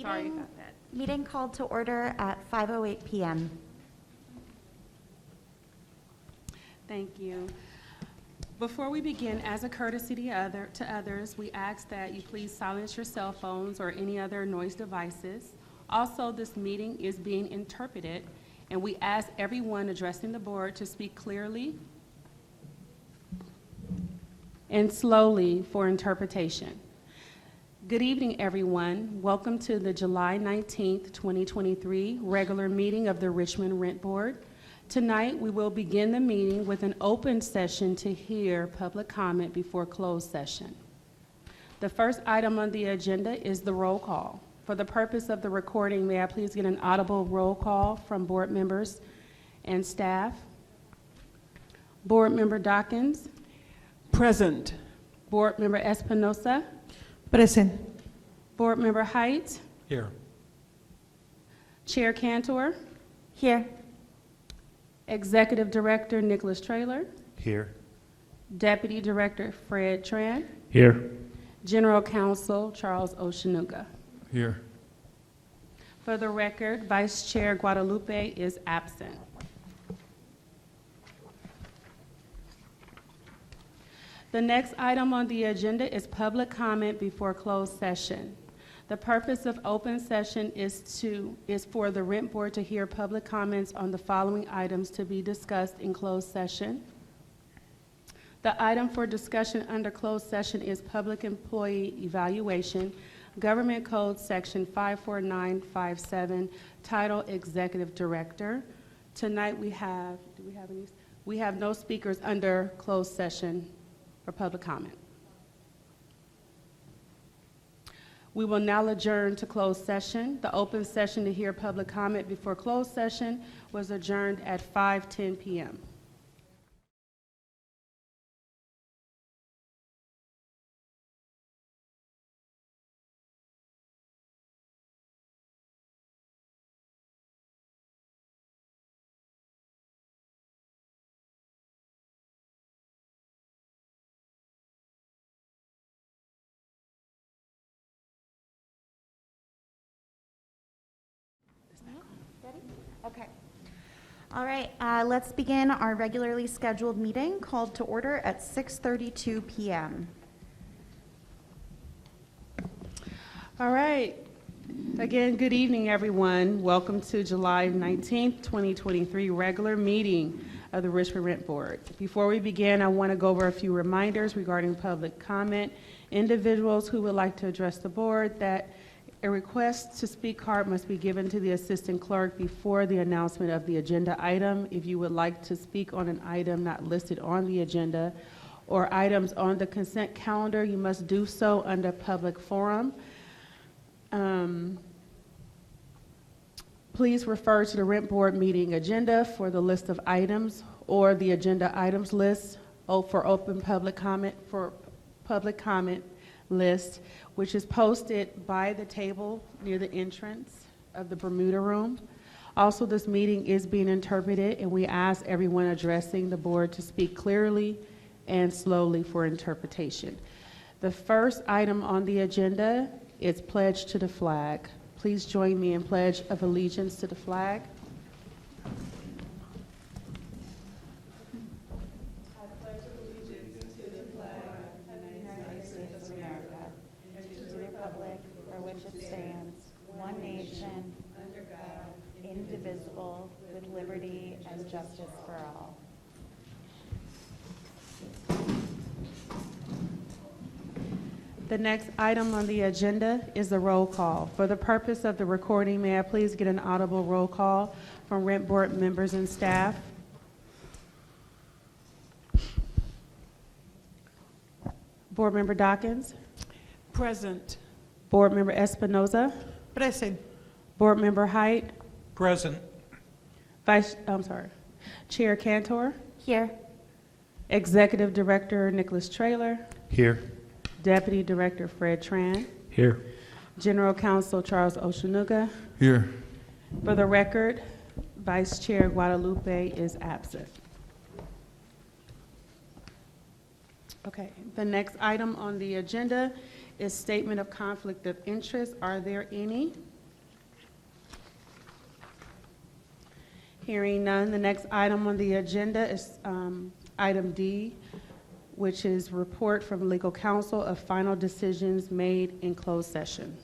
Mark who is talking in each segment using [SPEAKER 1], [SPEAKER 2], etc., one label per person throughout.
[SPEAKER 1] Sorry about that.
[SPEAKER 2] Meeting called to order at 5:08 p.m.
[SPEAKER 1] Thank you. Before we begin, as a courtesy to others, we ask that you please silence your cell phones or any other noise devices. Also, this meeting is being interpreted, and we ask everyone addressing the board to speak clearly and slowly for interpretation. Good evening, everyone. Welcome to the July 19th, 2023 regular meeting of the Richmond Rent Board. Tonight, we will begin the meeting with an open session to hear public comment before closed session. The first item on the agenda is the roll call. For the purpose of the recording, may I please get an audible roll call from board members and staff? Board Member Dawkins?
[SPEAKER 3] Present.
[SPEAKER 1] Board Member Espinosa?
[SPEAKER 3] Present.
[SPEAKER 1] Board Member Height?
[SPEAKER 3] Here.
[SPEAKER 1] Chair Cantor?
[SPEAKER 2] Here.
[SPEAKER 1] Executive Director Nicholas Traylor?
[SPEAKER 4] Here.
[SPEAKER 1] Deputy Director Fred Tran?
[SPEAKER 4] Here.
[SPEAKER 1] General Counsel Charles Oshanuga.
[SPEAKER 3] Here.
[SPEAKER 1] For the record, Vice Chair Guadalupe is absent. The next item on the agenda is public comment before closed session. The purpose of open session is for the Rent Board to hear public comments on the following items to be discussed in closed session. The item for discussion under closed session is public employee evaluation, Government Code Section 54957, Title Executive Director. Tonight we have, do we have any? We have no speakers under closed session for public comment. We will now adjourn to closed session. The open session to hear public comment before closed session was adjourned at 5:10 p.m.
[SPEAKER 2] Okay. All right, let's begin our regularly scheduled meeting called to order at 6:32 p.m.
[SPEAKER 1] All right. Again, good evening, everyone. Welcome to July 19th, 2023 regular meeting of the Richmond Rent Board. Before we begin, I want to go over a few reminders regarding public comment. Individuals who would like to address the board, that a request to speak card must be given to the assistant clerk before the announcement of the agenda item. If you would like to speak on an item not listed on the agenda or items on the consent calendar, you must do so under public forum. Please refer to the Rent Board meeting agenda for the list of items or the agenda items list for open public comment list, which is posted by the table near the entrance of the Bermuda Room. Also, this meeting is being interpreted, and we ask everyone addressing the board to speak clearly and slowly for interpretation. The first item on the agenda is pledge to the flag. Please join me in pledge of allegiance to the flag.
[SPEAKER 2] One nation, under God, indivisible, with liberty and justice for all.
[SPEAKER 1] The next item on the agenda is the roll call. For the purpose of the recording, may I please get an audible roll call from Rent Board members and staff? Board Member Dawkins?
[SPEAKER 3] Present.
[SPEAKER 1] Board Member Espinosa?
[SPEAKER 3] Present.
[SPEAKER 1] Board Member Height?
[SPEAKER 3] Present.
[SPEAKER 1] Chair Cantor?
[SPEAKER 2] Here.
[SPEAKER 1] Executive Director Nicholas Traylor?
[SPEAKER 4] Here.
[SPEAKER 1] Deputy Director Fred Tran?
[SPEAKER 4] Here.
[SPEAKER 1] General Counsel Charles Oshanuga?
[SPEAKER 3] Here.
[SPEAKER 1] For the record, Vice Chair Guadalupe is absent. Okay, the next item on the agenda is statement of conflict of interest. Are there any? Hearing none, the next item on the agenda is item D, which is report from legal counsel of final decisions made in closed session.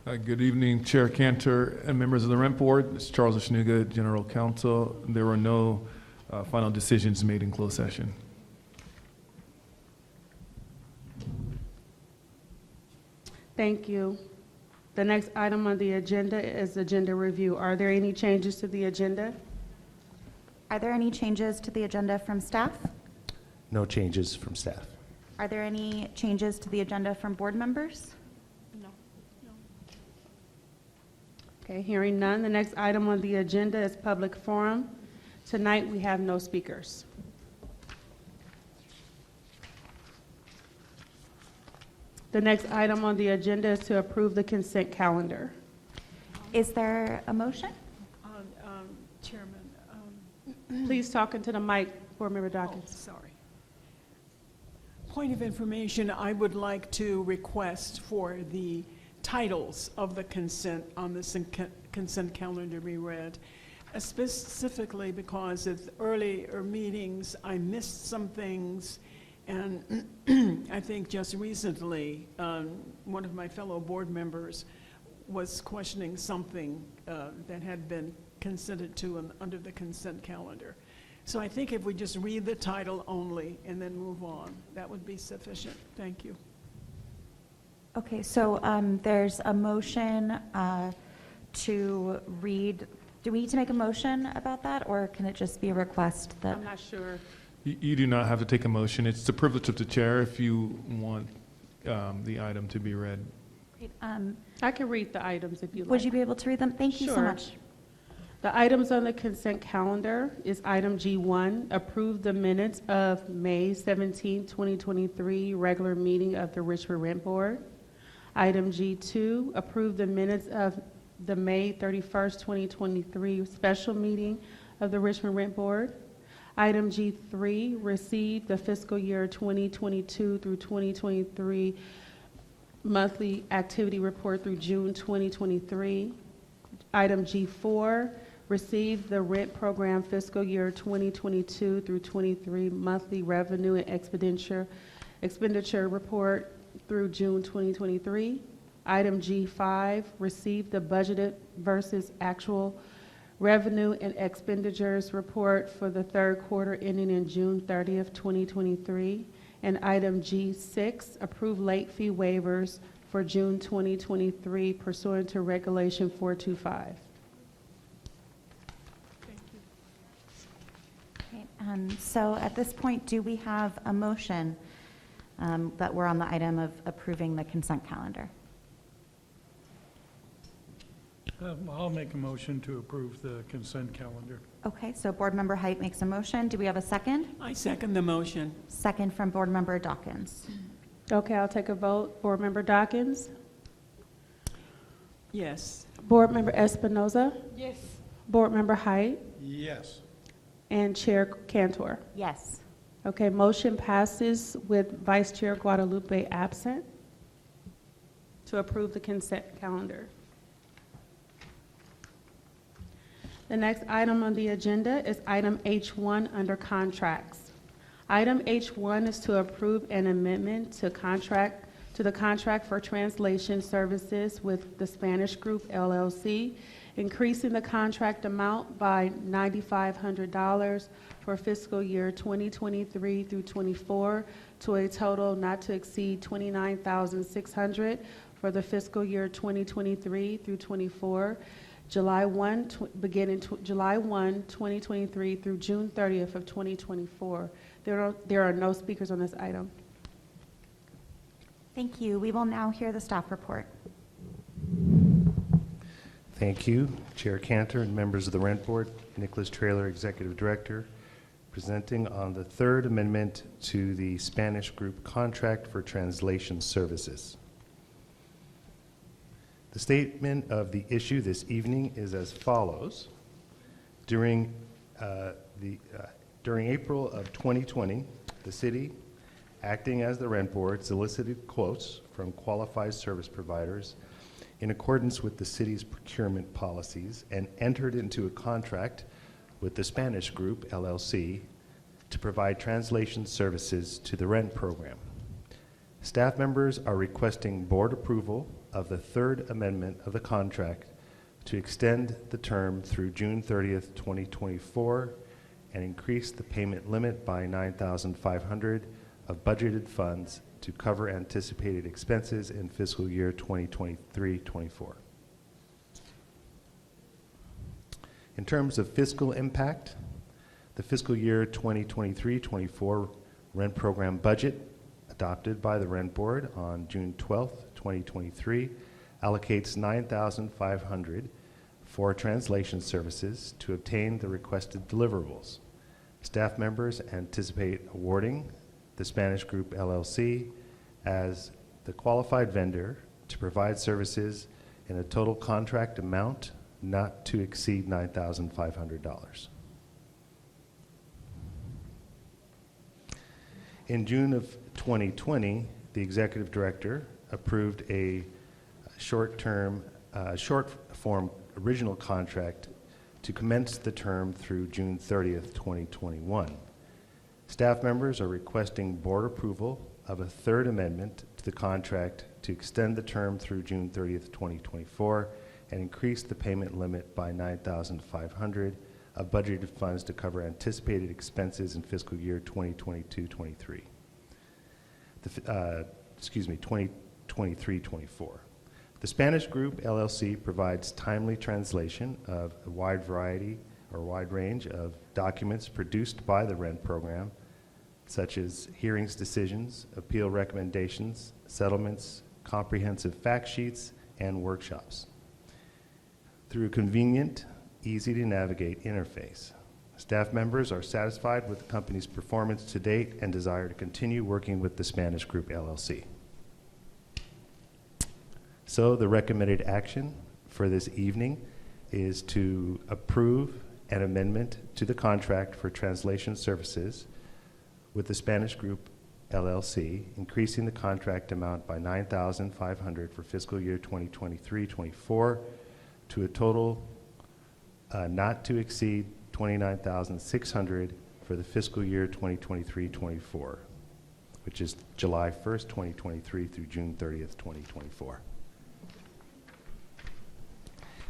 [SPEAKER 4] Good evening, Chair Cantor and members of the Rent Board. This is Charles Ashnuga, General Counsel. There were no final decisions made in closed session.
[SPEAKER 1] Thank you. The next item on the agenda is agenda review. Are there any changes to the agenda?
[SPEAKER 2] Are there any changes to the agenda from staff?
[SPEAKER 5] No changes from staff.
[SPEAKER 2] Are there any changes to the agenda from board members?
[SPEAKER 1] Okay, hearing none, the next item on the agenda is public forum. Tonight, we have no speakers. The next item on the agenda is to approve the consent calendar.
[SPEAKER 2] Is there a motion?
[SPEAKER 3] Chairman,
[SPEAKER 1] Please talk into the mic, Board Member
[SPEAKER 3] oh,
[SPEAKER 1] Dawkins.
[SPEAKER 3] sorry. Point of information, I would like to request for the titles of the consent on the consent calendar be read, specifically because at earlier meetings, I missed some things, and I think just recently, one of my fellow board members was questioning something that had been consented to under the consent calendar. So I think if we just read the title only and then move on, that would be sufficient. Thank you.
[SPEAKER 2] Okay, so there's a motion to read. Do we need to make a motion about that, or can it just be a request that?
[SPEAKER 1] I'm not sure.
[SPEAKER 4] You do not have to take a motion. It's the privilege of the chair if you want the item to be read.
[SPEAKER 2] Great.
[SPEAKER 1] I can read the items if you like.
[SPEAKER 2] Would you be able to read them? Thank you so
[SPEAKER 1] Sure.
[SPEAKER 2] much.
[SPEAKER 1] The items on the consent calendar is item G1, approve the minutes of May 17, 2023, regular meeting of the Richmond Rent Board. Item G2, approve the minutes of the May 31st, 2023, special meeting of the Richmond Rent Board. Item G3, receive the fiscal year 2022 through 2023 monthly activity report through June 2023. Item G4, receive the rent program fiscal year 2022 through 23 monthly revenue and expenditure report through June 2023. Item G5, receive the budgeted versus actual revenue and expenditures report for the third quarter ending in June 30th, 2023. And item G6, approve late fee waivers for June 2023 pursuant to Regulation 425.
[SPEAKER 2] Okay, so at this point, do we have a motion that we're on the item of approving the consent calendar?
[SPEAKER 6] I'll make a motion to approve the consent calendar.
[SPEAKER 2] Okay, so Board Member Height makes a motion. Do we have a second?
[SPEAKER 3] I second the motion.
[SPEAKER 2] Second from Board Member Dawkins.
[SPEAKER 1] Okay, I'll take a vote. Board Member Dawkins?
[SPEAKER 3] Yes.
[SPEAKER 1] Board Member Espinoza?
[SPEAKER 3] Yes.
[SPEAKER 1] Board Member Height?
[SPEAKER 6] Yes.
[SPEAKER 1] And Chair Cantor?
[SPEAKER 2] Yes.
[SPEAKER 1] Okay, motion passes with Vice Chair Guadalupe absent to approve the consent calendar. The next item on the agenda is item H1 under contracts. Item H1 is to approve an amendment to the contract for translation services with the Spanish Group LLC, increasing the contract amount by $9,500 for fiscal year 2023 through 24 to a total not to exceed $29,600 for the fiscal year 2023 through 24. Beginning July 1, 2023 through June 30th of 2024. There are no speakers on this item.
[SPEAKER 2] Thank you. We will now hear the staff report.
[SPEAKER 5] Thank you, Chair Cantor and members of the Rent Board. Nicholas Traylor, Executive Director, presenting on the third amendment to the Spanish Group contract for translation services. The statement of the issue this evening is as follows. During April of 2020, the city, acting as the Rent Board, solicited quotes from qualified service providers in accordance with the city's procurement policies and entered into a contract with the Spanish Group, LLC, to provide translation services to the rent program. Staff members are requesting board approval of the third amendment of the contract to extend the term through June 30th, 2024, and increase the payment limit by $9,500 of budgeted funds to cover anticipated expenses in fiscal year 2023-24. In terms of fiscal impact, the fiscal year 2023-24 rent program budget adopted by the Rent Board on June 12th, 2023, allocates $9,500 for translation services to obtain the requested deliverables. Staff members anticipate awarding the Spanish Group LLC as the qualified vendor to provide services in a total contract amount not to exceed $9,500. In June of 2020, the executive director approved a short-form original contract to commence the term through June 30th, 2021. Staff members are requesting board approval of a third amendment to the contract to extend the term through June 30th, 2024, and increase the payment limit by $9,500 of budgeted funds to cover anticipated expenses in fiscal year 2022-23. 2023-24. The Spanish Group LLC provides timely translation of a wide range of documents produced by the rent program, such as hearings decisions, appeal recommendations, settlements, comprehensive fact sheets, and workshops. Through a convenient, easy-to-navigate interface, staff members are satisfied with the company's performance to date and desire to continue working with the Spanish Group LLC. So the recommended action for this evening is to approve an amendment to the contract for translation services with the Spanish Group LLC, increasing the contract amount by $9,500 for fiscal year 2023-24 to a total not to exceed $29,600 for the fiscal year 2023-24, which is July 1st, 2023 through June 30th, 2024.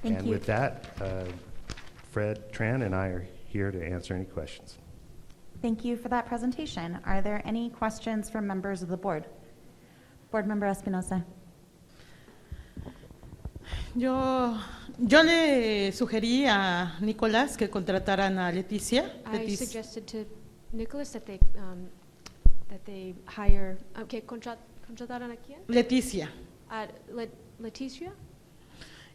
[SPEAKER 2] Thank
[SPEAKER 5] And
[SPEAKER 2] you.
[SPEAKER 5] with that, Fred Tran and I are here to answer any questions.
[SPEAKER 2] Thank you for that presentation. Are there any questions from members of the board? Board Member Espinosa.
[SPEAKER 7] Yo le sugerí a Nicolás que contrataran a Leticia.
[SPEAKER 8] I suggested to Nicholas that they hire, que contrataran a quién?
[SPEAKER 7] Leticia.
[SPEAKER 8] Leticia?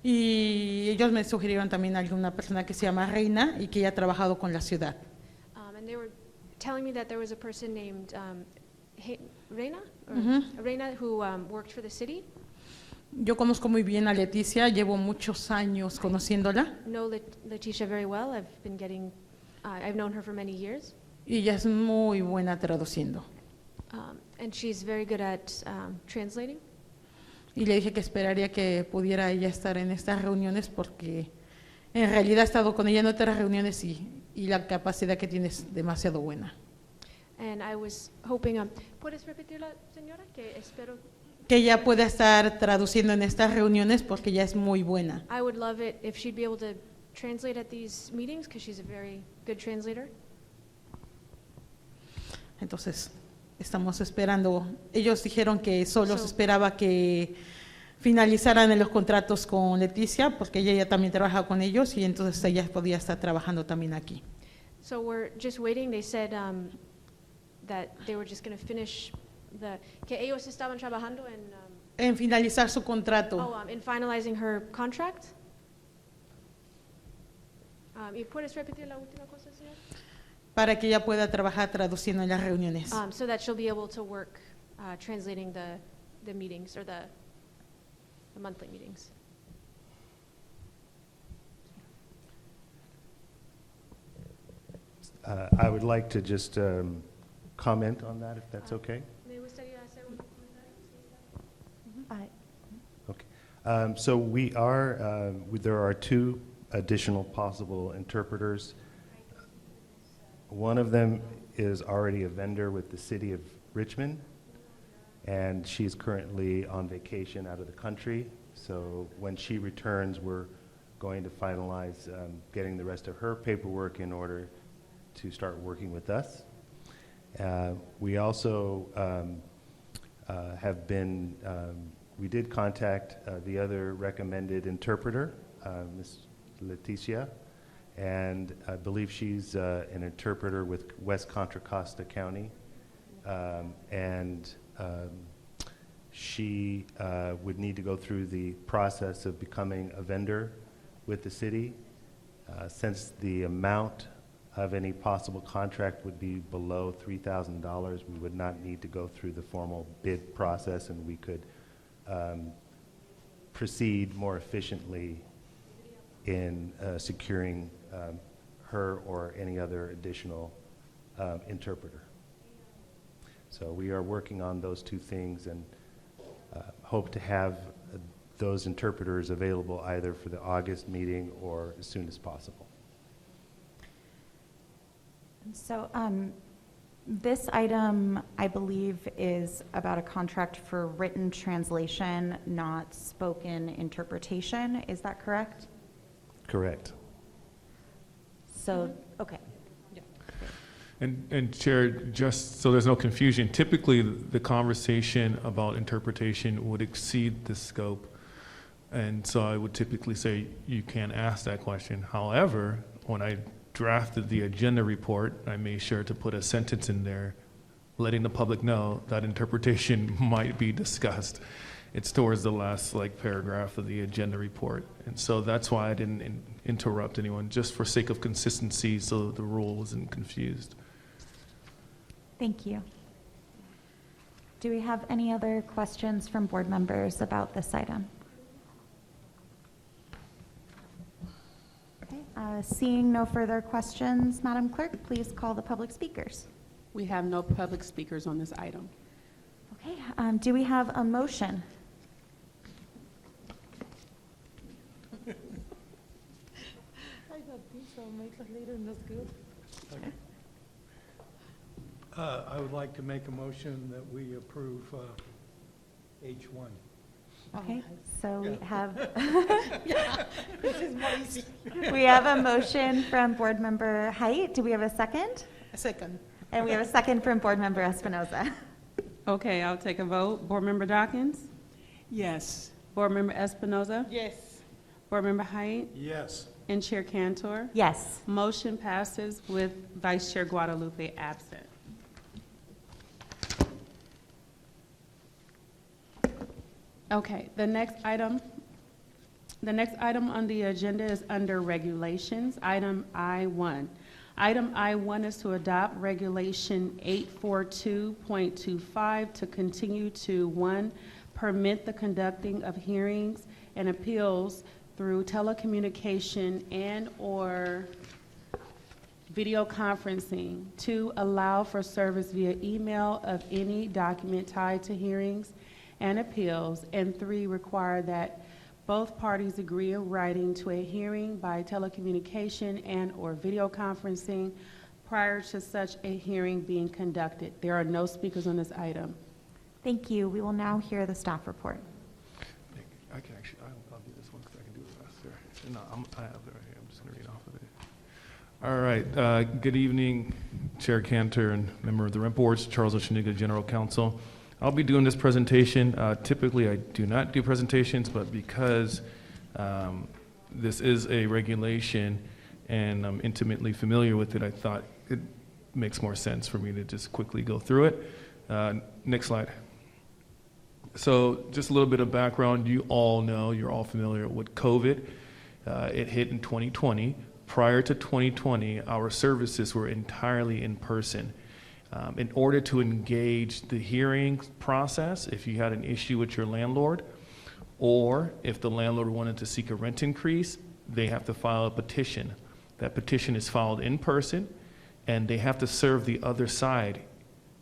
[SPEAKER 7] Y ellos me sugirieron también a alguna persona que se llama Reina y que ya ha trabajado con la ciudad.
[SPEAKER 8] And they were telling me that there was a person named Reina? Or Reina who worked for the city.
[SPEAKER 7] Yo conozco muy bien a Leticia, llevo muchos años conociéndola.
[SPEAKER 8] Know Leticia very well. I've known her for many years.
[SPEAKER 7] Y ella es muy buena traduciendo.
[SPEAKER 8] And she's very good at translating.
[SPEAKER 7] Y le dije que esperaría que pudiera ella estar en estas reuniones porque en realidad he estado con ella en otras reuniones y la capacidad que tiene es demasiado buena.
[SPEAKER 8] And I was hoping, ¿puedes repetirla, señora? Que espero.
[SPEAKER 7] Que ella pueda estar traduciendo en estas reuniones porque ella es muy buena.
[SPEAKER 8] I would love it if she'd be able to translate at these meetings because she's a very good translator.
[SPEAKER 7] Entonces, estamos esperando. Ellos dijeron que solo se esperaba que finalizaran en los contratos con Leticia porque ella ya también trabaja con ellos y entonces ella podía estar trabajando también aquí.
[SPEAKER 8] So we're just waiting. They said that they were just going to finish que ellos estaban trabajando
[SPEAKER 7] en finalizar su contrato.
[SPEAKER 8] In finalizing her contract. ¿Y puedes repetir la última cosa, señor?
[SPEAKER 7] Para que ella pueda trabajar traduciendo en las reuniones.
[SPEAKER 8] So that she'll be able to work translating the meetings or the monthly meetings.
[SPEAKER 5] I would like to just comment on that, if that's okay.
[SPEAKER 8] Me gustaría hacer un comentario.
[SPEAKER 5] Okay. So we are, there are two additional possible interpreters. One of them is already a vendor with the city of Richmond, and she's currently on vacation out of the country. So when she returns, we're going to finalize getting the rest of her paperwork in order to start working with us. We also have been, we did contact the other recommended interpreter, Ms. Leticia, and I believe she's an interpreter with West Contra Costa County. She would need to go through the process of becoming a vendor with the city. Since the amount of any possible contract would be below $3,000, we would not need to go through the formal bid process, and we could proceed more efficiently in securing her or any other additional interpreter. So we are working on those two things and hope to have those interpreters available either for the August meeting or as soon as possible.
[SPEAKER 2] So this item, I believe, is about a contract for written translation, not spoken interpretation. Is that correct?
[SPEAKER 5] Correct.
[SPEAKER 2] So, okay.
[SPEAKER 4] And Chair, just so there's no confusion, typically the conversation about interpretation would exceed the scope. And so I would typically say you can't ask that question. However, when I drafted the agenda report, I made sure to put a sentence in there letting the public know that interpretation might be discussed. It's towards the last paragraph of the agenda report. And so that's why I didn't interrupt anyone, just for sake of consistency so the rule wasn't confused.
[SPEAKER 2] Thank you. Do we have any other questions from board members about this item? Okay, seeing no further questions, Madam Clerk, please call the public speakers.
[SPEAKER 1] We have no public speakers on this item.
[SPEAKER 2] Okay, do we have a motion?
[SPEAKER 7] I got this, so make it later and that's good.
[SPEAKER 6] I would like to make a motion that we approve H1.
[SPEAKER 2] Okay, so we have,
[SPEAKER 7] This is more easy.
[SPEAKER 2] we have a motion from Board Member Height. Do we have a second?
[SPEAKER 7] A second.
[SPEAKER 2] And we have a second from Board Member Espinoza.
[SPEAKER 1] Okay, I'll take a vote. Board Member Dawkins?
[SPEAKER 3] Yes.
[SPEAKER 1] Board Member Espinoza?
[SPEAKER 7] Yes.
[SPEAKER 1] Board Member Height?
[SPEAKER 6] Yes.
[SPEAKER 1] And Chair Cantor?
[SPEAKER 2] Yes.
[SPEAKER 1] Motion passes with Vice Chair Guadalupe absent. Okay, the next item on the agenda is under regulations, item I-1. Item I-1 is to adopt Regulation 842.25 to continue to, 1, permit the conducting of hearings and appeals through telecommunication and/or video conferencing. 2, allow for service via email of any document tied to hearings and appeals. And 3, require that both parties agree in writing to a hearing by telecommunication and/or video conferencing prior to such a hearing being conducted. There are no speakers on this item.
[SPEAKER 2] Thank you. We will now hear the staff report.
[SPEAKER 4] I can actually, I'll do this one because I can do it faster. No, I have it right here. I'm just going to read off of it. All right. Good evening, Chair Cantor and member of the Rent Boards, Charles Oshiniga, General Counsel. I'll be doing this presentation. Typically, I do not do presentations, but because this is a regulation and I'm intimately familiar with it, I thought it makes more sense for me to just quickly go through it. Next slide. So just a little bit of background. You all know, you're all familiar with COVID. It hit in 2020. Prior to 2020, our services were entirely in person. In order to engage the hearing process, if you had an issue with your landlord, or if the landlord wanted to seek a rent increase, they have to file a petition. That petition is filed in person, and they have to serve the other side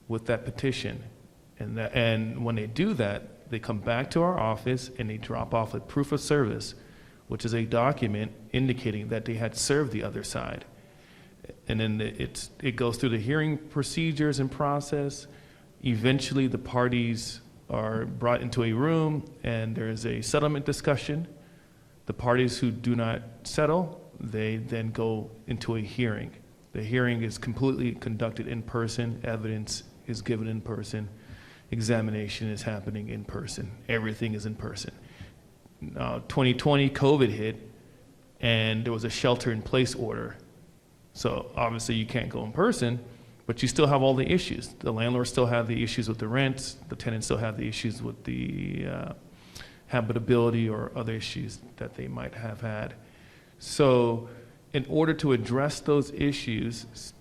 [SPEAKER 4] with that petition. And when they do that, They come back to our office and they drop off a proof of service, which is a document indicating that they had served the other side. And then it goes through the hearing procedures and process. Eventually, the parties are brought into a room and there is a settlement discussion. The parties who do not settle, they then go into a hearing. The hearing is completely conducted in person, evidence is given in person, examination is happening in person, everything is in person. 2020, COVID hit, and there was a shelter-in-place order. So obviously you can't go in person, but you still have all the issues. The landlords still have the issues with the rents, the tenants still have the issues with the habitability or other issues that they might have had. So in order to address those issues,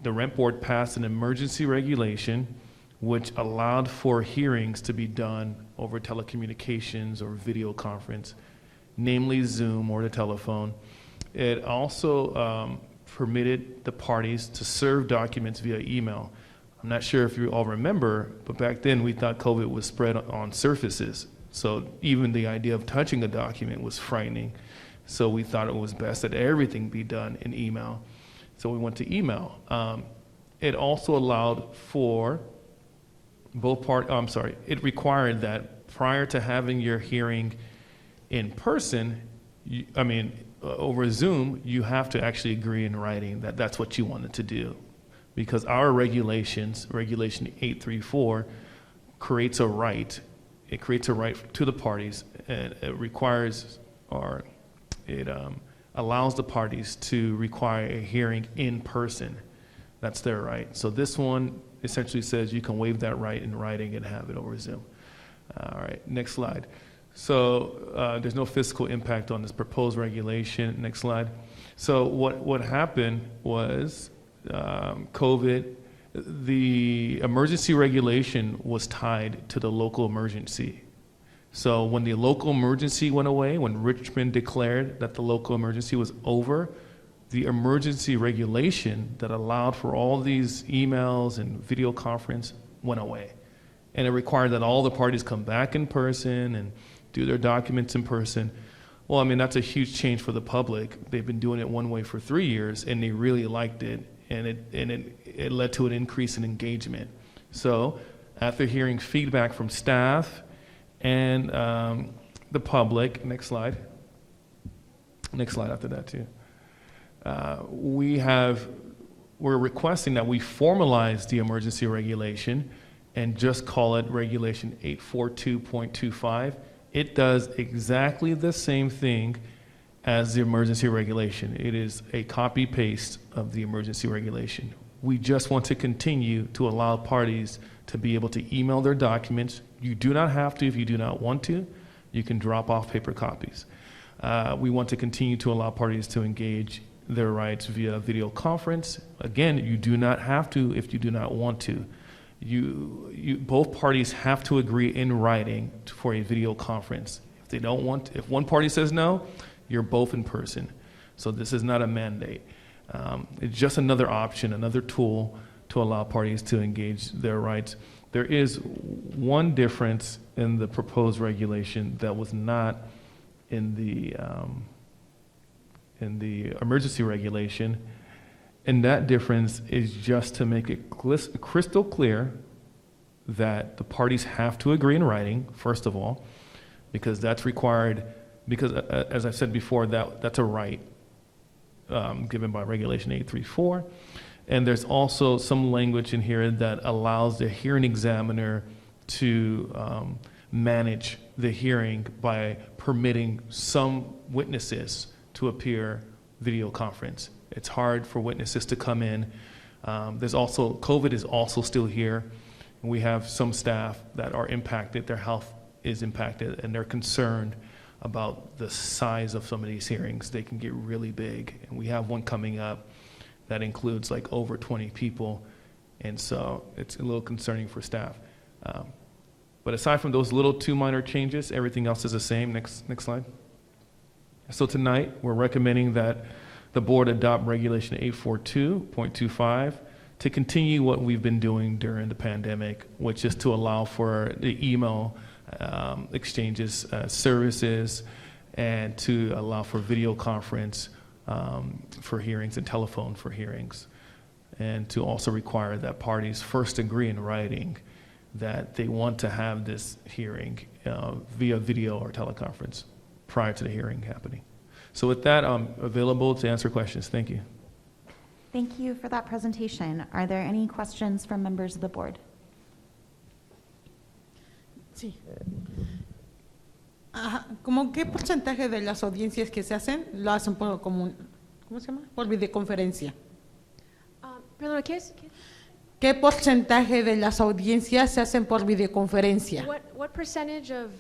[SPEAKER 4] the rent board passed an emergency regulation which allowed for hearings to be done over telecommunications or video conference, namely Zoom or the telephone. It also permitted the parties to serve documents via email. I'm not sure if you all remember, but back then we thought COVID was spread on surfaces. So even the idea of touching a document was frightening. So we thought it was best that everything be done in email. So we went to email. It also allowed for it required that prior to having your hearing in person, over Zoom, you have to actually agree in writing that that's what you wanted to do. Because our regulations, Regulation 834, creates a right. It creates a right to the parties, and it requires, or it allows the parties to require a hearing in person. That's their right. So this one essentially says you can waive that right in writing and have it over Zoom. All right, next slide. So there's no fiscal impact on this proposed regulation. Next slide. So what happened was COVID, the emergency regulation was tied to the local emergency. So when the local emergency went away, when Richmond declared that the local emergency was over, the emergency regulation that allowed for all these emails and video conference went away. And it required that all the parties come back in person and do their documents in person. Well, that's a huge change for the public. They've been doing it one way for 3 years, and they really liked it, and it led to an increase in engagement. So after hearing feedback from staff and the public, next slide after that too. We're requesting that we formalize the emergency regulation and just call it Regulation 842.25. It does exactly the same thing as the emergency regulation. It is a copy-paste of the emergency regulation. We just want to continue to allow parties to be able to email their documents. You do not have to if you do not want to. You can drop off paper copies. We want to continue to allow parties to engage their rights via video conference. Again, you do not have to if you do not want to. Both parties have to agree in writing for a video conference. If they don't want, if one party says no, you're both in person. So this is not a mandate. It's just another option, another tool to allow parties to engage their rights. There is one difference in the proposed regulation that was not in the emergency regulation, and that difference is just to make it crystal clear that the parties have to agree in writing, first of all, because that's required, because as I said before, that's a right given by Regulation 834. And there's also some language in here that allows the hearing examiner to manage the hearing by permitting some witnesses to appear video conference. It's hard for witnesses to come in. There's also, COVID is also still here. And we have some staff that are impacted, their health is impacted, and they're concerned about the size of some of these hearings. They can get really big. And we have one coming up that includes like over 20 people. And so it's a little concerning for staff. But aside from those little two minor changes, everything else is the same. Next slide. So tonight, we're recommending that the board adopt Regulation 842.25 to continue what we've been doing during the pandemic, which is to allow for the email exchanges services, and to allow for video conference for hearings and telephone for hearings, and to also require that parties first agree in writing that they want to have this hearing via video or teleconference prior to the hearing happening. So with that, I'm available to answer questions. Thank you.
[SPEAKER 2] Thank you for that presentation. Are there any questions from members of the board?
[SPEAKER 7] Sí. Ajá. ¿Cómo qué porcentaje de las audiencias que se hacen lo hacen por ¿cómo se llama? Por videoconferencia?
[SPEAKER 8] Perdón, ¿qué es?
[SPEAKER 7] ¿Qué porcentaje de las audiencias se hacen por videoconferencia?
[SPEAKER 8] What percentage of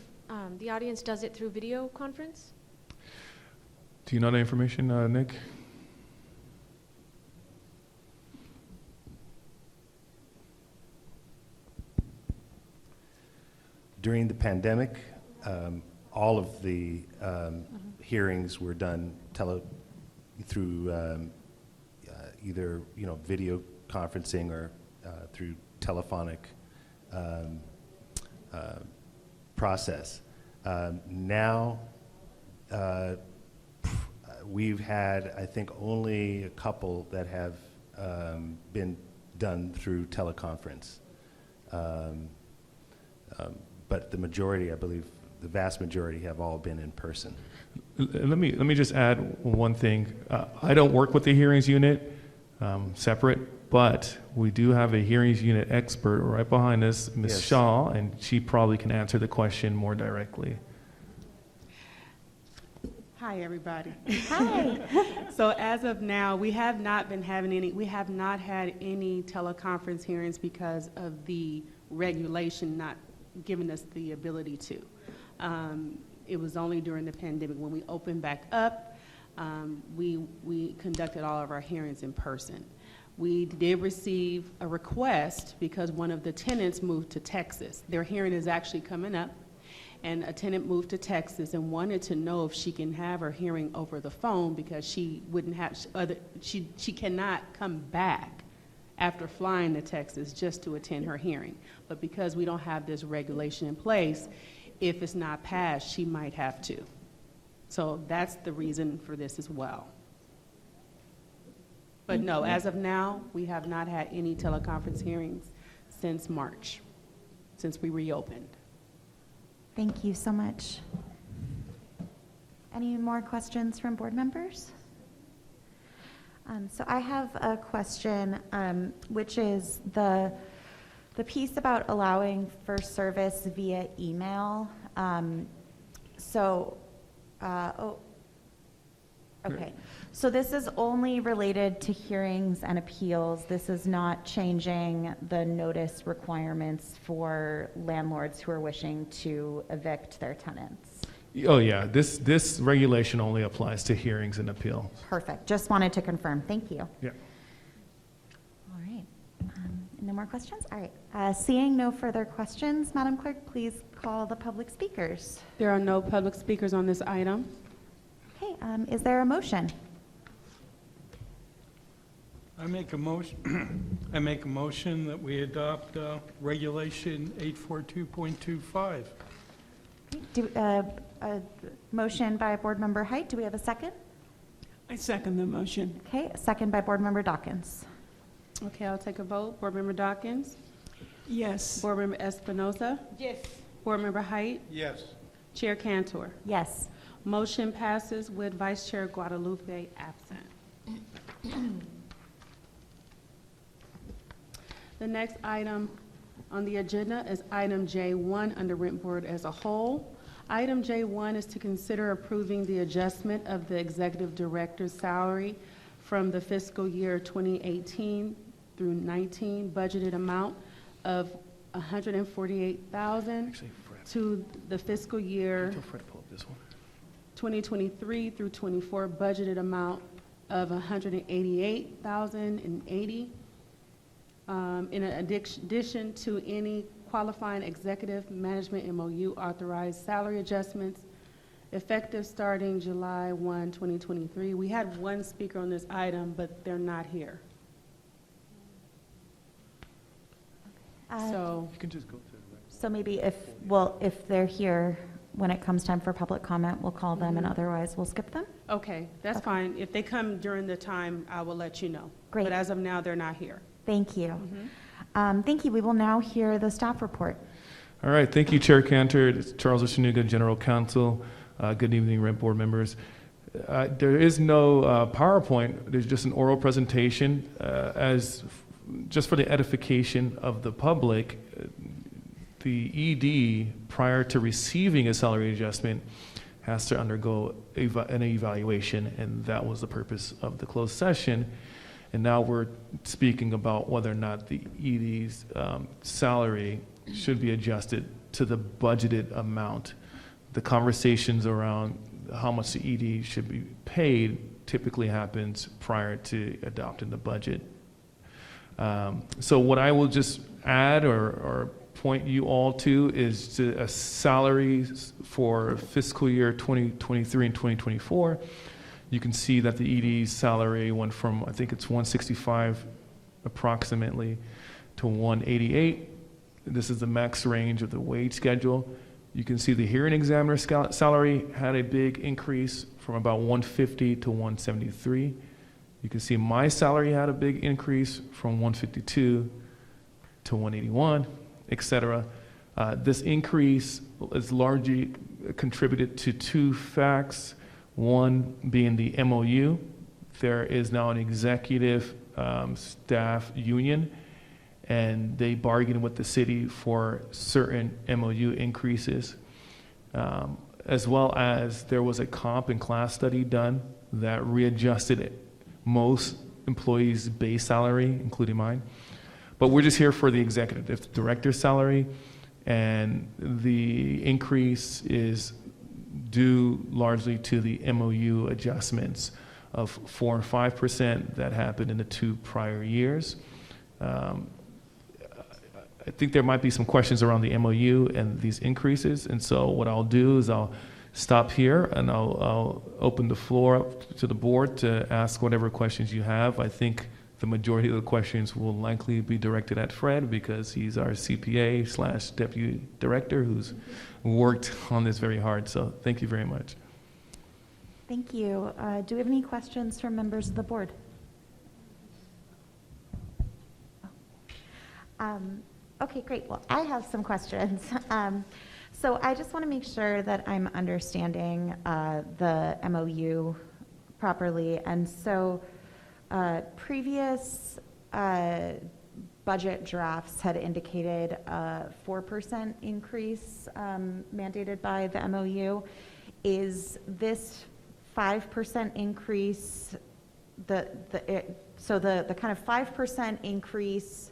[SPEAKER 8] the audience does it through video conference?
[SPEAKER 4] Do you know that information, Nick?
[SPEAKER 5] During the pandemic, all of the hearings were done through either video conferencing or through telephonic process. Now, we've had, I think, only a couple that have been done through teleconference. But the majority, I believe, the vast majority have all been in person.
[SPEAKER 4] Let me just add one thing. I don't work with the hearings unit separate, but we do have a hearings unit expert right behind us, Ms.
[SPEAKER 5] Yes.
[SPEAKER 4] Shaw, and she probably can answer the question more directly.
[SPEAKER 1] Hi, everybody.
[SPEAKER 2] Hi.
[SPEAKER 1] So as of now, we have not had any teleconference hearings because of the regulation not giving us the ability to. It was only during the pandemic when we opened back up, we conducted all of our hearings in person. We did receive a request because one of the tenants moved to Texas. Their hearing is actually coming up, and a tenant moved to Texas and wanted to know if she can have her hearing over the phone because she cannot come back after flying to Texas just to attend her hearing. But because we don't have this regulation in place, if it's not passed, she might have to. So that's the reason for this as well. But no, as of now, we have not had any teleconference hearings since March, since we reopened.
[SPEAKER 2] Thank you so much. Any more questions from board members? So I have a question, which is the piece about allowing for service via email. Okay. So this is only related to hearings and appeals. This is not changing the notice requirements for landlords who are wishing to evict their tenants.
[SPEAKER 4] Oh yeah, this regulation only applies to hearings and appeals.
[SPEAKER 2] Perfect. Just wanted to confirm. Thank you.
[SPEAKER 4] Yeah.
[SPEAKER 2] All right. No more questions? All right. Seeing no further questions, Madam Clerk, please call the public speakers.
[SPEAKER 1] There are no public speakers on this item.
[SPEAKER 2] Okay. Is there a motion?
[SPEAKER 6] I make a motion that we adopt Regulation 842.25.
[SPEAKER 2] A motion by Board Member Height. Do we have a second?
[SPEAKER 3] I second the motion.
[SPEAKER 2] Okay. A second by Board Member Dawkins.
[SPEAKER 1] Okay, I'll take a vote. Board Member Dawkins?
[SPEAKER 3] Yes.
[SPEAKER 1] Board Member Espinoza?
[SPEAKER 7] Yes.
[SPEAKER 1] Board Member Height?
[SPEAKER 6] Yes.
[SPEAKER 1] Chair Cantor?
[SPEAKER 2] Yes.
[SPEAKER 1] Motion passes with Vice Chair Guadalupe absent. The next item on the agenda is item J1 under Rent Board as a whole. Item J1 is to consider approving the adjustment of the executive director's salary from the fiscal year 2018 through 19 budgeted amount of $148,000
[SPEAKER 4] Actually, Fred,
[SPEAKER 1] to the fiscal year
[SPEAKER 4] tell Fred to pull up this one.
[SPEAKER 1] 2023 through 24 budgeted amount of $188,080. In addition to any qualifying executive management MOU authorized salary adjustments effective starting July 1, 2023. We had one speaker on this item, but they're not here.
[SPEAKER 2] Uh,
[SPEAKER 1] So,
[SPEAKER 4] You can just go to the
[SPEAKER 2] So maybe if they're here, when it comes time for public comment, we'll call them, and otherwise we'll skip them?
[SPEAKER 1] Okay, that's
[SPEAKER 2] Okay.
[SPEAKER 1] fine. If they come during the time, I will let you know.
[SPEAKER 2] Great.
[SPEAKER 1] But as of now, they're not here.
[SPEAKER 2] Thank you. Thank you. We will now hear the staff report.
[SPEAKER 4] All right, thank you, Chair Cantor. It's Charles Oshanuga, General Counsel. Good evening, Rent Board members. There is no PowerPoint. There's just an oral presentation. Just for the edification of the public, the ED, prior to receiving a salary adjustment, has to undergo an evaluation, and that was the purpose of the closed session. And now we're speaking about whether or not the ED's salary should be adjusted to the budgeted amount. The conversations around how much the ED should be paid typically happens prior to adopting the budget. So what I will just add or point you all to is to a salary for fiscal year 2023 and 2024. You can see that the ED's salary went from, I think it's 165 approximately to 188. This is the max range of the wage schedule. You can see the hearing examiner salary had a big increase from about 150 to 173. You can see my salary had a big increase from 152 to 181, etc. This increase is largely contributed to two facts. One being the MOU. There is now an executive staff union, and they bargained with the city for certain MOU increases, as well as there was a comp and class study done that readjusted most employees' base salary, including mine. But we're just here for the executive director's salary, and the increase is due largely to the MOU adjustments of 4% and 5% that happened in the 2 prior years. I think there might be some questions around the MOU and these increases, and so what I'll do is I'll stop here and I'll open the floor up to the board to ask whatever questions you have. I think the majority of the questions will likely be directed at Fred because he's our CPA/deputy director who's worked on this very hard. So thank you very much.
[SPEAKER 2] Thank you. Do we have any questions from members of the board? Okay, great. Well, I have some questions. So I just want to make sure that I'm understanding the MOU properly. And so previous budget drafts had indicated a 4% increase mandated by the MOU. Is this 5% increase so the kind of 5% increase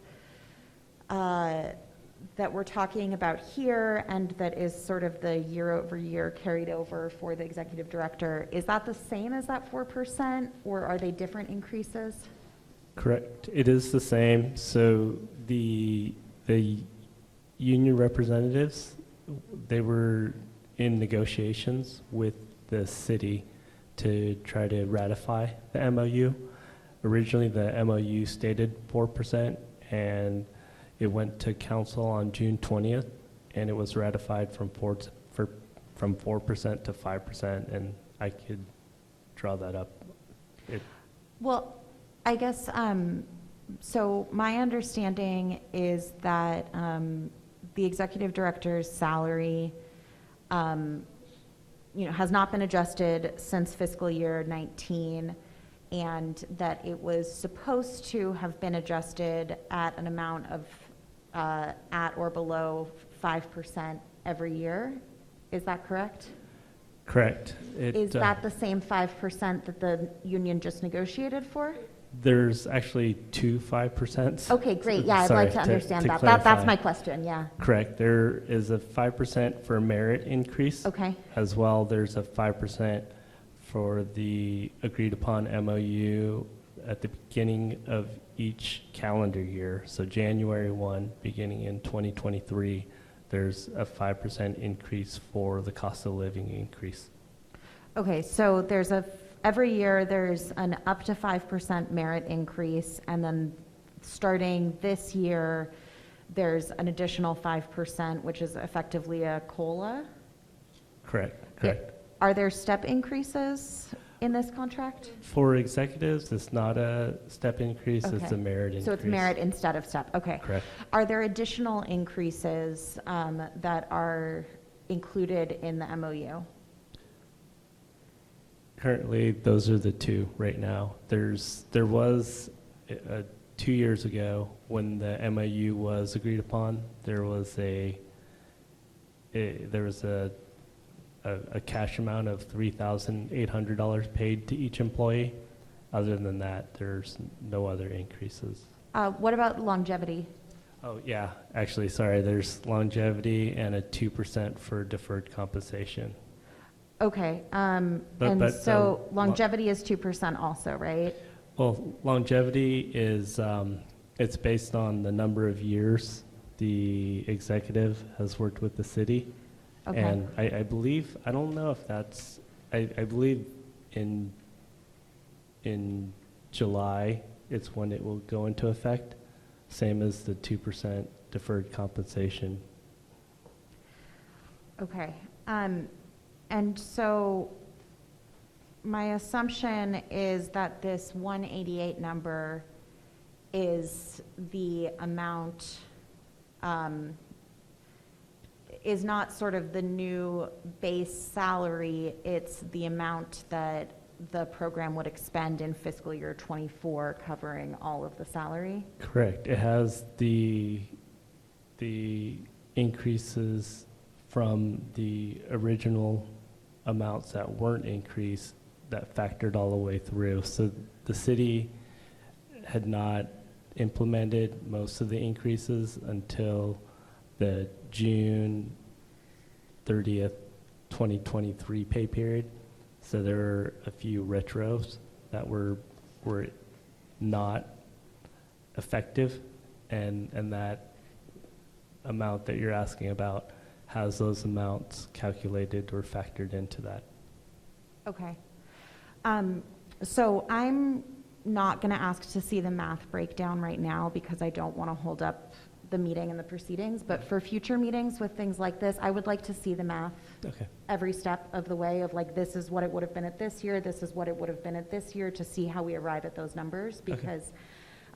[SPEAKER 2] that we're talking about here, and that is sort of the year-over-year carried over for the executive director, is that the same as that 4%, or are they different increases?
[SPEAKER 9] Correct. It is the same. So the union representatives, they were in negotiations with the city to try to ratify the MOU. Originally, the MOU stated 4%, and it went to council on June 20th, and it was ratified from 4% to 5%, and I could draw that up.
[SPEAKER 2] Well, I guess, so my understanding is that the executive director's salary has not been adjusted since fiscal year 19, and that it was supposed to have been adjusted at an amount of at or below 5% every year. Is that correct?
[SPEAKER 9] Correct.
[SPEAKER 2] Is that the same 5% that the union just negotiated for?
[SPEAKER 9] There's actually 2 5%.
[SPEAKER 2] Okay, great. Yeah, I'd
[SPEAKER 9] Sorry,
[SPEAKER 2] like to understand that.
[SPEAKER 9] clarify.
[SPEAKER 2] That's my question, yeah.
[SPEAKER 9] Correct. There is a 5% for merit increase.
[SPEAKER 2] Okay.
[SPEAKER 9] As well, there's a 5% for the agreed upon MOU at the beginning of each calendar year. So January 1, beginning in 2023, there's a 5% increase for the cost of living increase.
[SPEAKER 2] Okay, so there's every year there's an up to 5% merit increase, and then starting this year, there's an additional 5%, which is effectively a COLA.
[SPEAKER 9] Correct.
[SPEAKER 2] Are there step increases in this contract?
[SPEAKER 9] For executives, it's not a step increase, it's
[SPEAKER 2] Okay.
[SPEAKER 9] a merit increase.
[SPEAKER 2] So it's merit instead of step, okay.
[SPEAKER 9] Correct.
[SPEAKER 2] Are there additional increases that are included in the MOU?
[SPEAKER 9] Currently, those are the two right now. There was 2 years ago when the MOU was agreed upon, there was a cash amount of $3,800 paid to each employee. Other than that, there's no other increases.
[SPEAKER 2] What about longevity?
[SPEAKER 9] Oh, yeah, actually, sorry, there's longevity and a 2% for deferred compensation.
[SPEAKER 2] Okay,
[SPEAKER 9] But
[SPEAKER 2] so
[SPEAKER 9] the
[SPEAKER 2] longevity is 2% also, right?
[SPEAKER 9] Well, longevity is, it's based on the number of years the executive has worked with the city.
[SPEAKER 2] Okay.
[SPEAKER 9] And I believe, I don't know if that's, I believe in July, it's when it will go into effect, same as the 2% deferred compensation.
[SPEAKER 2] Okay, and so my assumption is that this 188 number is the amount, is not sort of the new base salary, it's the amount that the program would expend in fiscal year '24, covering all of the salary?
[SPEAKER 9] Correct. It has the increases from the original amounts that weren't increased that factored all the way through. So the city had not implemented most of the increases until the June 30th, 2023 pay period. So there were a few retros that were not effective, and that amount that you're asking about has those amounts calculated or factored into that.
[SPEAKER 2] Okay. So I'm not going to ask to see the math breakdown right now because I don't want to hold up the meeting and the proceedings, but for future meetings with things like this, I would like to see the math
[SPEAKER 9] Okay.
[SPEAKER 2] every step of the way of like, this is what it would have been at this year, this is what it would have been at this year, to see how we arrive at those numbers, because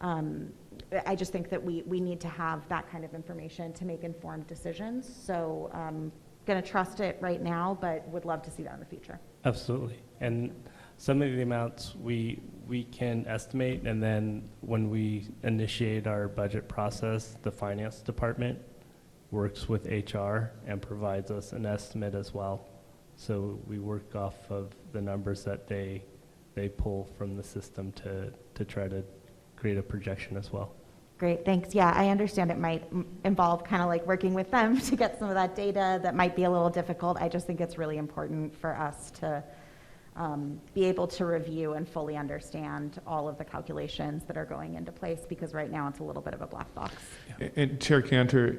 [SPEAKER 2] I just think that we need to have that kind of information to make informed decisions. So I'm going to trust it right now, but would love to see that in the future.
[SPEAKER 9] Absolutely. And some of the amounts we can estimate, and then when we initiate our budget process, the finance department works with HR and provides us an estimate as well. So we work off of the numbers that they pull from the system to try to create a projection as well.
[SPEAKER 2] Great, thanks. Yeah, I understand it might involve kind of like working with them to get some of that data that might be a little difficult. I just think it's really important for us to be able to review and fully understand all of the calculations that are going into place, because right now it's a little bit of a black box.
[SPEAKER 4] And Chair Cantor,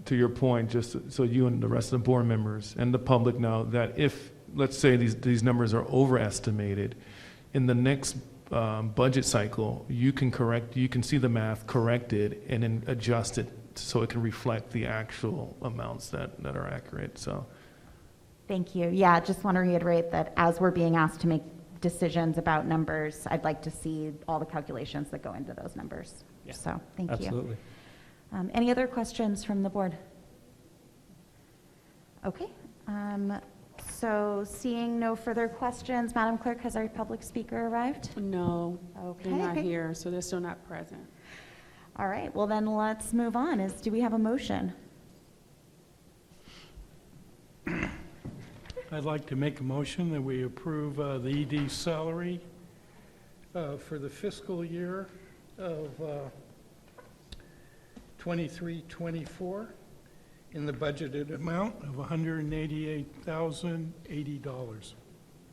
[SPEAKER 4] to your point, just so you and the rest of the board members and the public know that if, let's say these numbers are overestimated, in the next budget cycle, you can see the math corrected and then adjust it so it can reflect the actual amounts that are accurate, so.
[SPEAKER 2] Thank you. Yeah, just want to reiterate that as we're being asked to make decisions about numbers, I'd like to see all the calculations that go into those numbers.
[SPEAKER 9] Yeah,
[SPEAKER 2] So, thank you.
[SPEAKER 9] absolutely.
[SPEAKER 2] Any other questions from the board? Okay. So seeing no further questions, Madam Clerk, has our public speaker arrived?
[SPEAKER 1] No, they're not
[SPEAKER 2] Okay.
[SPEAKER 1] here, so they're still not present.
[SPEAKER 2] All right, well then let's move on. Do we have a motion?
[SPEAKER 6] I'd like to make a motion that we approve the ED salary for the fiscal year of 23-24 in the budgeted amount of $188,080.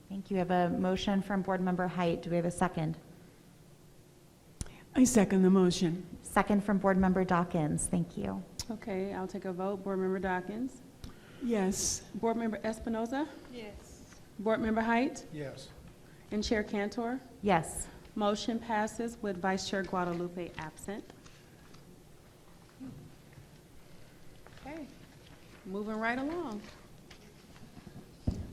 [SPEAKER 2] Thank you. We have a motion from Board Member Height. Do we have a second?
[SPEAKER 3] I second the motion.
[SPEAKER 2] Second from Board Member Dawkins. Thank you.
[SPEAKER 1] Okay, I'll take a vote. Board Member Dawkins?
[SPEAKER 3] Yes.
[SPEAKER 1] Board Member Espinoza?
[SPEAKER 8] Yes.
[SPEAKER 1] Board Member Height?
[SPEAKER 6] Yes.
[SPEAKER 1] And Chair Cantor?
[SPEAKER 2] Yes.
[SPEAKER 1] Motion passes with Vice Chair Guadalupe absent. Moving right along.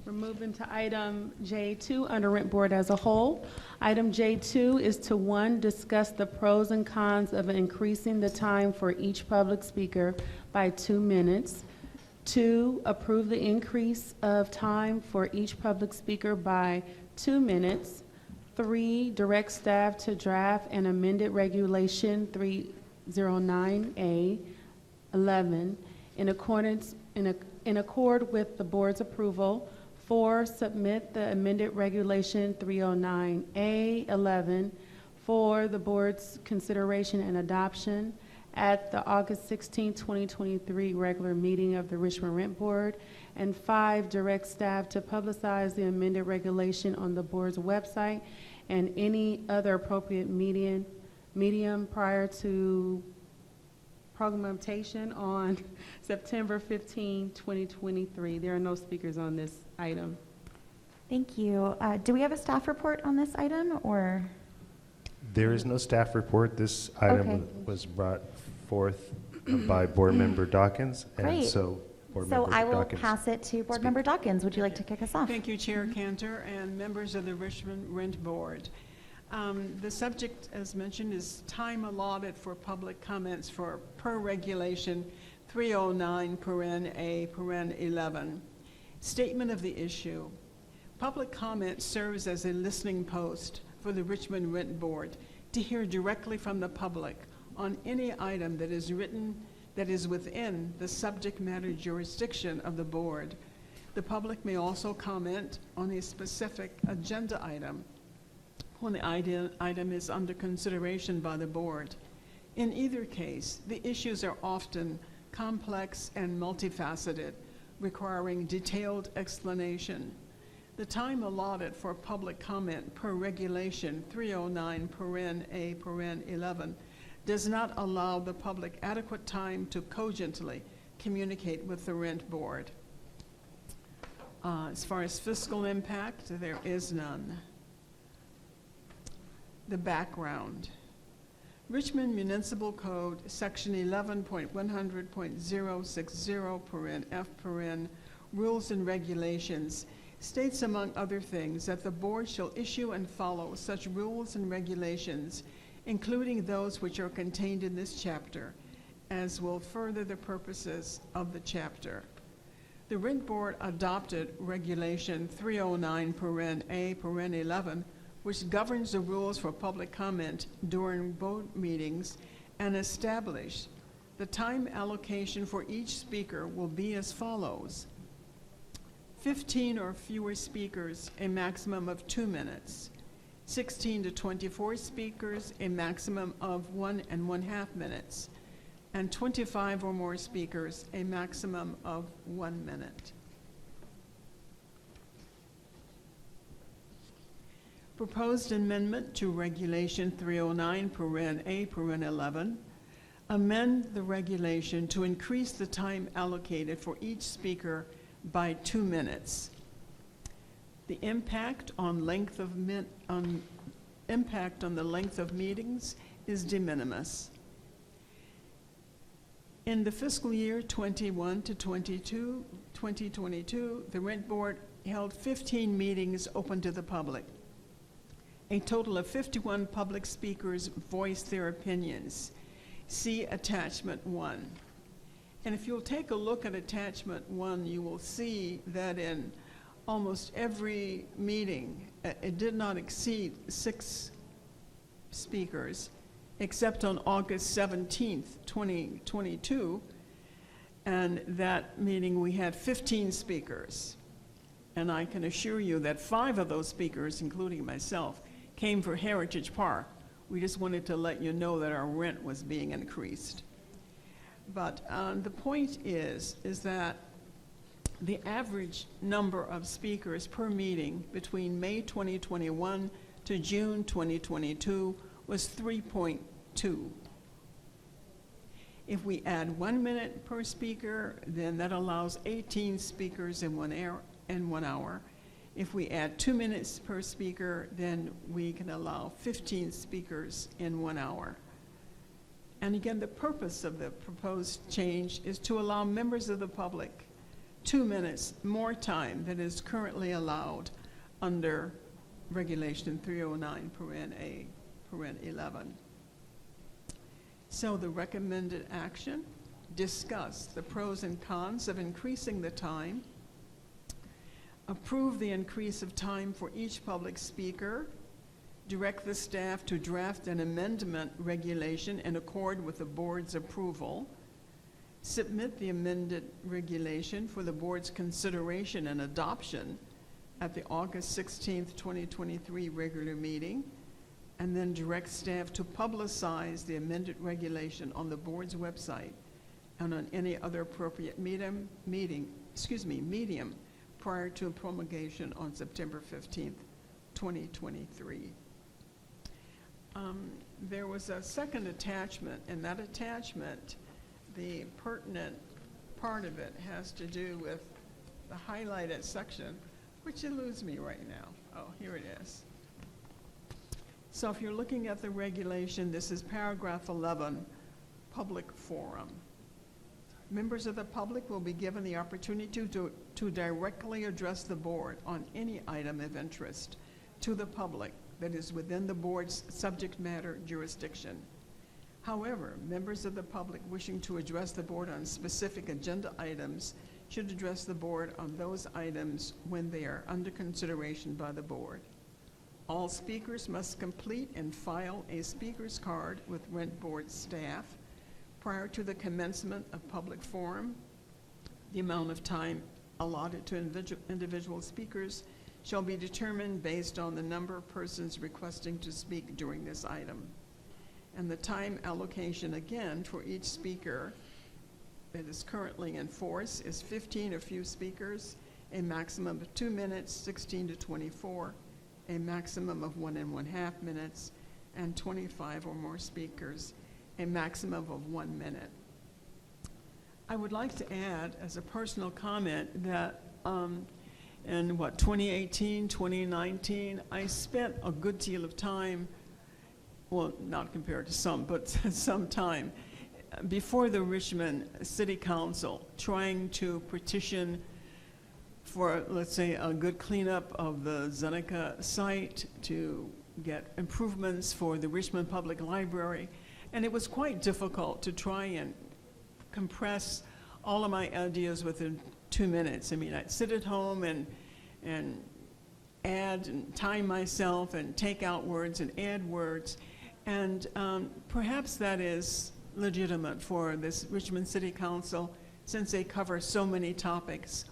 [SPEAKER 1] We're moving to item J2 under Rent Board as a whole. Item J2 is to, 1, discuss the pros and cons of increasing the time for each public speaker by 2 minutes. 2, approve the increase of time for each public speaker by 2 minutes. 3, direct staff to draft an amended regulation 309A 11 in accord with the board's approval. 4, submit the amended regulation 309A 11 for the board's consideration and adoption at the August 16, 2023 regular meeting of the Richmond Rent Board. And 5, direct staff to publicize the amended regulation on the board's website and any other appropriate medium prior to promulgation on September 15, 2023. There are no speakers on this item.
[SPEAKER 2] Thank you. Do we have a staff report on this item, or?
[SPEAKER 5] There is no staff report. This
[SPEAKER 2] Okay.
[SPEAKER 5] item was brought forth by Board Member Dawkins, and
[SPEAKER 2] Great.
[SPEAKER 5] so Board
[SPEAKER 2] So
[SPEAKER 5] Member
[SPEAKER 2] I will
[SPEAKER 5] Dawkins.
[SPEAKER 2] pass it to Board
[SPEAKER 5] Speak.
[SPEAKER 2] Member Dawkins. Would you like to kick us off?
[SPEAKER 3] Thank you, Chair Cantor and members of the Richmond Rent Board. The subject, as mentioned, is time allotted for public comments per regulation 309(a)(11). Statement of the issue. Public comment serves as a listening post for the Richmond Rent Board to hear directly from the public on any item that is within the subject matter jurisdiction of the board. The public may also comment on a specific agenda item when the item is under consideration by the board. In either case, the issues are often complex and multifaceted, requiring detailed explanation. The time allotted for public comment per regulation 309(a)(11) does not allow the public adequate time to cogently communicate with the Rent Board. As far as fiscal impact, there is none. The background. Richmond Municipal Code, Section 11.100.060 Rules and Regulations states, among other things, that the board shall issue and follow such rules and regulations, including those which are contained in this chapter, as will further the purposes of the chapter. The Rent Board adopted Regulation 309(a)(11, which governs the rules for public comment during board meetings, and established the time allocation for each speaker will be as follows: 15 or fewer speakers, a maximum of 2 minutes; 16 to 24 speakers, a maximum of 1.5 minutes; and 25 or more speakers, a maximum of 1 minute. Proposed amendment to Regulation 309(a)(11, amend the regulation to increase the time allocated for each speaker by 2 minutes. The impact on the length of meetings is de minimis. In the fiscal year 21 to 2022, the Rent Board held 15 meetings open to the public. A total of 51 public speakers voiced their opinions. See Attachment 1. And if you'll take a look at Attachment 1, you will see that in almost every meeting, it did not exceed 6 speakers, except on August 17th, 2022. And that meeting, we had 15 speakers. And I can assure you that 5 of those speakers, including myself, came for Heritage Park. We just wanted to let you know that our rent was being increased. But the point is that the average number of speakers per meeting between May 2021 to June 2022 was 3.2. If we add 1 minute per speaker, then that allows 18 speakers in 1 hour. If we add 2 minutes per speaker, then we can allow 15 speakers in 1 hour. And again, the purpose of the proposed change is to allow members of the public 2 minutes more time than is currently allowed under Regulation 309, A, 11. So the recommended action, discuss the pros and cons of increasing the time, approve the increase of time for each public speaker, direct the staff to draft an amendment regulation in accord with the board's approval, submit the amended regulation for the board's consideration and adoption at the August 16th, 2023 regular meeting, and then direct staff to publicize the amended regulation on the board's website and on any other appropriate medium prior to promulgation on September 15th, 2023. There was a second attachment, and that attachment, the pertinent part of it has to do with the highlighted section, which eludes me right now. Oh, here it is. So if you're looking at the regulation, this is paragraph 11, public forum. Members of the public will be given the opportunity to directly address the board on any item of interest to the public that is within the board's subject matter jurisdiction. However, members of the public wishing to address the board on specific agenda items should address the board on those items when they are under consideration by the board. All speakers must complete and file a speaker's card with Rent Board staff prior to the commencement of public forum. The amount of time allotted to individual speakers shall be determined based on the number of persons requesting to speak during this item. And the time allocation, again, for each speaker that is currently in force is 15 or few speakers, a maximum of 2 minutes, 16 to 24, a maximum of 1 1/2 minutes, and 25 or more speakers, a maximum of 1 minute. I would like to add, as a personal comment, that in 2018, 2019, I spent a good deal of time, well, not compared to some, but some time, before the Richmond City Council, trying to petition for, let's say, a good cleanup of the Zeneca site, to get improvements for the Richmond Public Library. And it was quite difficult to try and compress all of my ideas within 2 minutes. I mean, I'd sit at home and add and time myself and take out words and add words. And perhaps that is legitimate for this Richmond City Council, since they cover so many topics.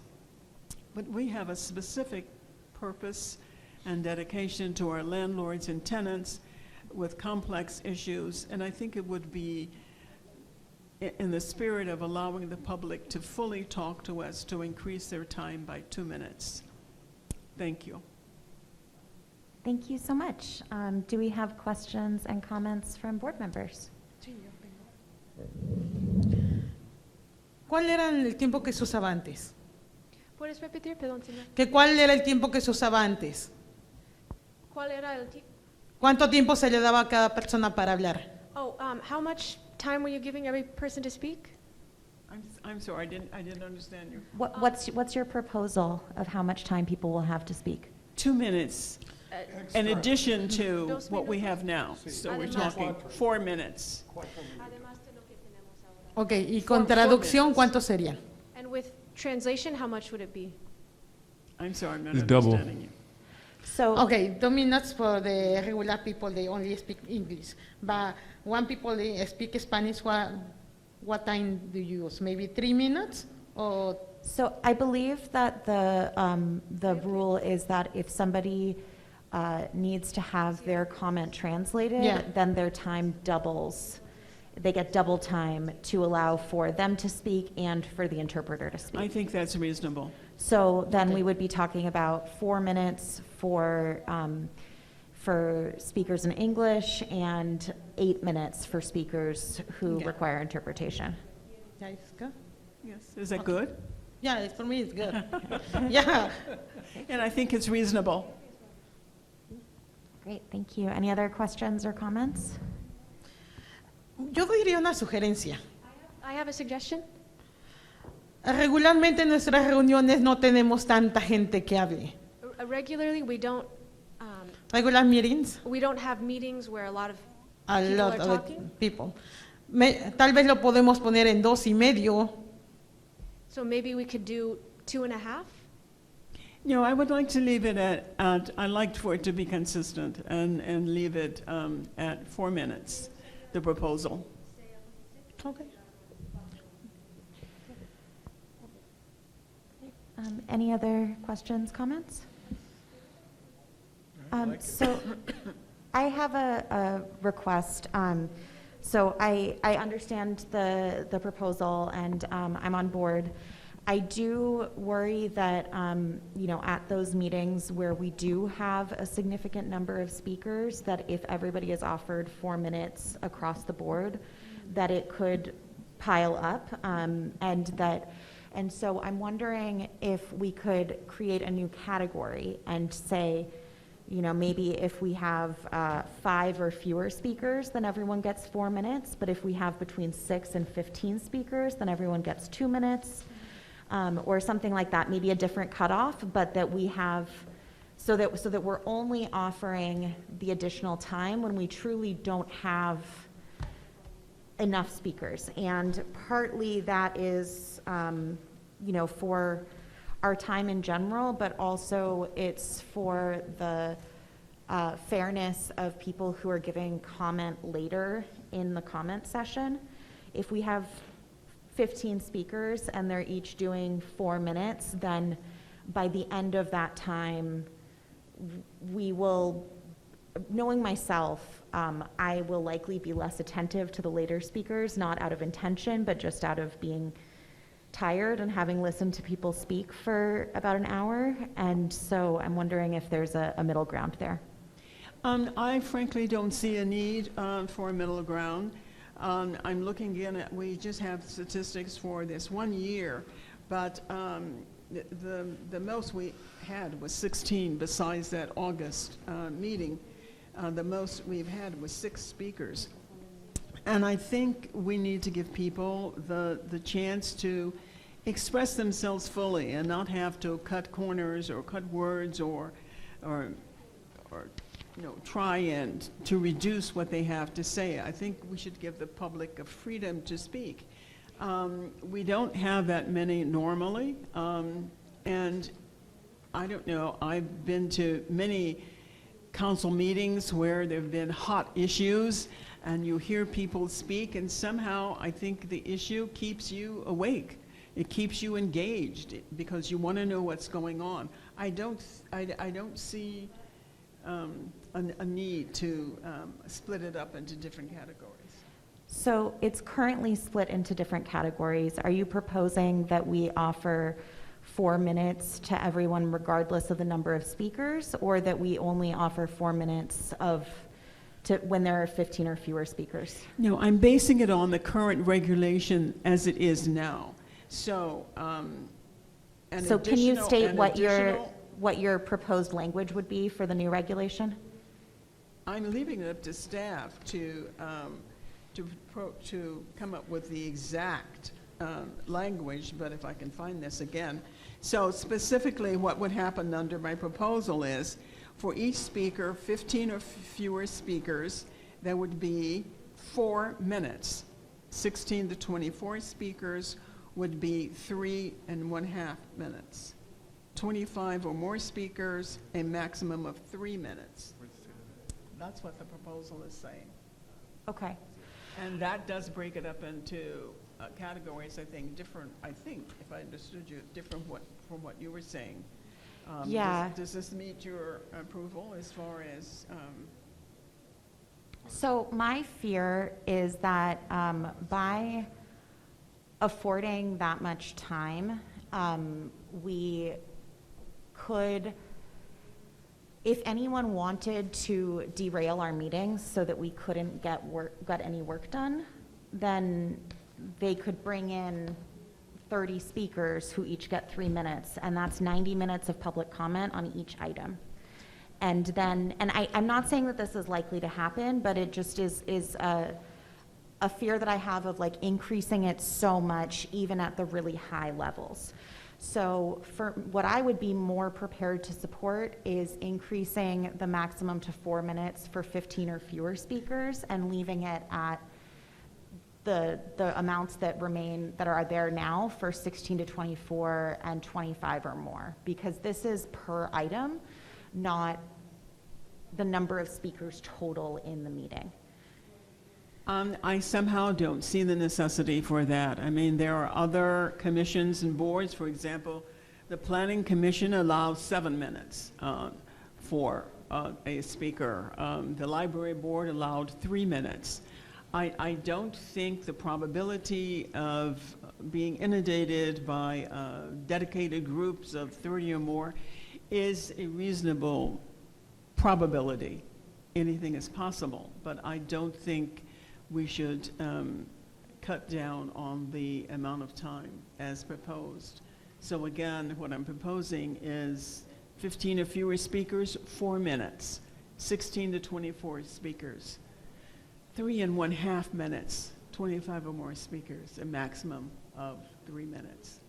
[SPEAKER 3] But we have a specific purpose and dedication to our landlords and tenants with complex issues, and I think it would be in the spirit of allowing the public to fully talk to us to increase their time by 2 minutes. Thank you.
[SPEAKER 2] Thank you so much. Do we have questions and comments from board members?
[SPEAKER 7] ¿Cuál era el tiempo que se usaba antes?
[SPEAKER 8] ¿Puedes repetir? Perdón, señor.
[SPEAKER 7] ¿Cuál era el tiempo que se usaba antes?
[SPEAKER 8] ¿Cuál era el tiempo?
[SPEAKER 7] ¿Cuánto tiempo se le daba a cada persona para hablar?
[SPEAKER 8] Oh, how much time were you giving every person to speak?
[SPEAKER 3] I'm sorry, I didn't understand you.
[SPEAKER 2] What's your proposal of how much time people will have to speak?
[SPEAKER 3] 2 minutes, in addition to
[SPEAKER 8] Dos
[SPEAKER 3] what we
[SPEAKER 8] minutos.
[SPEAKER 3] have now. So we're
[SPEAKER 8] Además.
[SPEAKER 3] talking 4 minutes.
[SPEAKER 8] Además de lo que tenemos ahora.
[SPEAKER 7] Ok, ¿y con
[SPEAKER 3] Four
[SPEAKER 7] traducción
[SPEAKER 3] minutes.
[SPEAKER 7] cuántos serían?
[SPEAKER 8] And with translation, how much would it be?
[SPEAKER 3] I'm sorry, I'm not
[SPEAKER 4] It's double.
[SPEAKER 3] understanding you.
[SPEAKER 2] So,
[SPEAKER 7] Ok, 2 minutes for the regular people, they only speak English. But one people they speak Spanish, what time do you use? Maybe 3 minutes? Or
[SPEAKER 2] so I believe that the rule is that if somebody needs to have their comment translated,
[SPEAKER 7] Yeah.
[SPEAKER 2] then their time doubles. They get double time to allow for them to speak and for the interpreter to
[SPEAKER 3] I
[SPEAKER 2] speak.
[SPEAKER 3] think that's reasonable.
[SPEAKER 2] So then
[SPEAKER 7] Okay.
[SPEAKER 2] we would be talking about 4 minutes for speakers in English and 8 minutes for speakers who
[SPEAKER 7] Okay.
[SPEAKER 2] require interpretation.
[SPEAKER 7] yeah, it's good?
[SPEAKER 3] Yes, is that good?
[SPEAKER 7] Yeah, it's, for me it's good. Yeah.
[SPEAKER 3] And I think it's reasonable.
[SPEAKER 2] Great, thank you. Any other questions or comments?
[SPEAKER 7] Yo diría una sugerencia.
[SPEAKER 8] I have a suggestion.
[SPEAKER 7] Regularmente en nuestras reuniones no tenemos tanta gente que hable.
[SPEAKER 8] Regularly,
[SPEAKER 7] Regular meetings,
[SPEAKER 8] we don't have meetings where a lot of
[SPEAKER 7] a
[SPEAKER 8] people
[SPEAKER 7] lot
[SPEAKER 8] are
[SPEAKER 7] of
[SPEAKER 8] talking.
[SPEAKER 7] people. Tal vez lo podemos poner en 2.5.
[SPEAKER 8] So maybe we could do 2.5.
[SPEAKER 3] You know, I would like to leave it I'd like for it to be consistent and leave it at 4 minutes, the proposal.
[SPEAKER 7] Okay.
[SPEAKER 2] Any other questions, comments? So I have a request. So I understand the proposal, and I'm on board. I do worry that, at those meetings where we do have a significant number of speakers, that if everybody is offered 4 minutes across the board, that it could pile up, and so I'm wondering if we could create a new category and say, maybe if we have 5 or fewer speakers, then everyone gets 4 minutes, but if we have between 6 and 15 speakers, then everyone gets 2 minutes. Or something like that, maybe a different cutoff, but that we have, so that we're only offering the additional time when we truly don't have enough speakers. And partly that is, for our time in general, but also it's for the fairness of people who are giving comment later in the comment session. If we have 15 speakers and they're each doing 4 minutes, then by the end of that time, we will, knowing myself, I will likely be less attentive to the later speakers, not out of intention, but just out of being tired and having listened to people speak for about an hour. And so I'm wondering if there's a middle ground there.
[SPEAKER 3] I frankly don't see a need for a middle ground. I'm looking again at, we just have statistics for this 1 year, but the most we had was 16 besides that August meeting. The most we've had was 6 speakers. And I think we need to give people the chance to express themselves fully and not have to cut corners or cut words or try and to reduce what they have to say. I think we should give the public a freedom to speak. We don't have that many normally, and I don't know, I've been to many council meetings where there have been hot issues, and you hear people speak, and somehow I think the issue keeps you awake. It keeps you engaged because you want to know what's going on. I don't see a need to split it up into different categories.
[SPEAKER 2] So it's currently split into different categories. Are you proposing that we offer 4 minutes to everyone regardless of the number of speakers, or that we only offer 4 minutes to when there are 15 or fewer speakers?
[SPEAKER 3] No, I'm basing it on the current regulation as it is now. So,
[SPEAKER 2] So can you state what your proposed language would be for the new regulation?
[SPEAKER 3] I'm leaving it up to staff to come up with the exact language, but if I can find this again. So specifically what would happen under my proposal is, for each speaker, 15 or fewer speakers, there would be 4 minutes. 16 to 24 speakers would be 3.5 minutes. 25 or more speakers, a maximum of 3 minutes. That's what the proposal is saying.
[SPEAKER 2] Okay.
[SPEAKER 3] And that does break it up into categories, I think, if I understood you, different from what you were saying.
[SPEAKER 2] Yeah.
[SPEAKER 3] Does this meet your approval as far as?
[SPEAKER 2] So my fear is that by affording that much time, we could, if anyone wanted to derail our meetings so that we couldn't get any work done, then they could bring in 30 speakers who each get 3 minutes, and that's 90 minutes of public comment on each item. And then, I'm not saying that this is likely to happen, but it just is a a fear that I have of like increasing it so much, even at the really high levels. So for what I would be more prepared to support is increasing the maximum to 4 minutes for 15 or fewer speakers and leaving it at the amounts that remain, that are there now for 16 to 24 and 25 or more, because this is per item, not the number of speakers total in the meeting.
[SPEAKER 3] I somehow don't see the necessity for that. I mean, there are other commissions and boards. For example, the Planning Commission allows 7 minutes for a speaker. The Library Board allowed 3 minutes. I don't think the probability of being inundated by dedicated groups of 30 or more is a reasonable probability. Anything is possible, but I don't think we should cut down on the amount of time as proposed. So again, what I'm proposing is 15 or fewer speakers, 4 minutes, 16 to 24 speakers, 3.5 minutes, 25 or more speakers, a maximum of 3 minutes.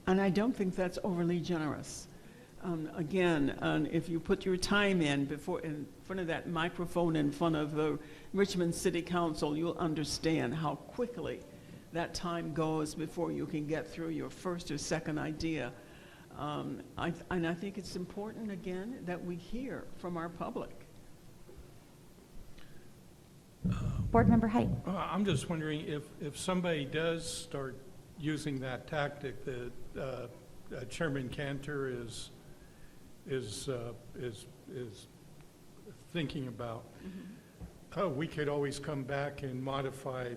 [SPEAKER 3] And I don't think that's overly generous. Again, if you put your time in front of that microphone in front of the Richmond City Council, you'll understand how quickly that time goes before you can get through your first or second idea. And I think it's important, again, that we hear from our public.
[SPEAKER 2] Board Member Height.
[SPEAKER 6] I'm just wondering if somebody does start using that tactic that Chairman Cantor is thinking about.
[SPEAKER 2] Mm-hmm.
[SPEAKER 6] We could always come back and modify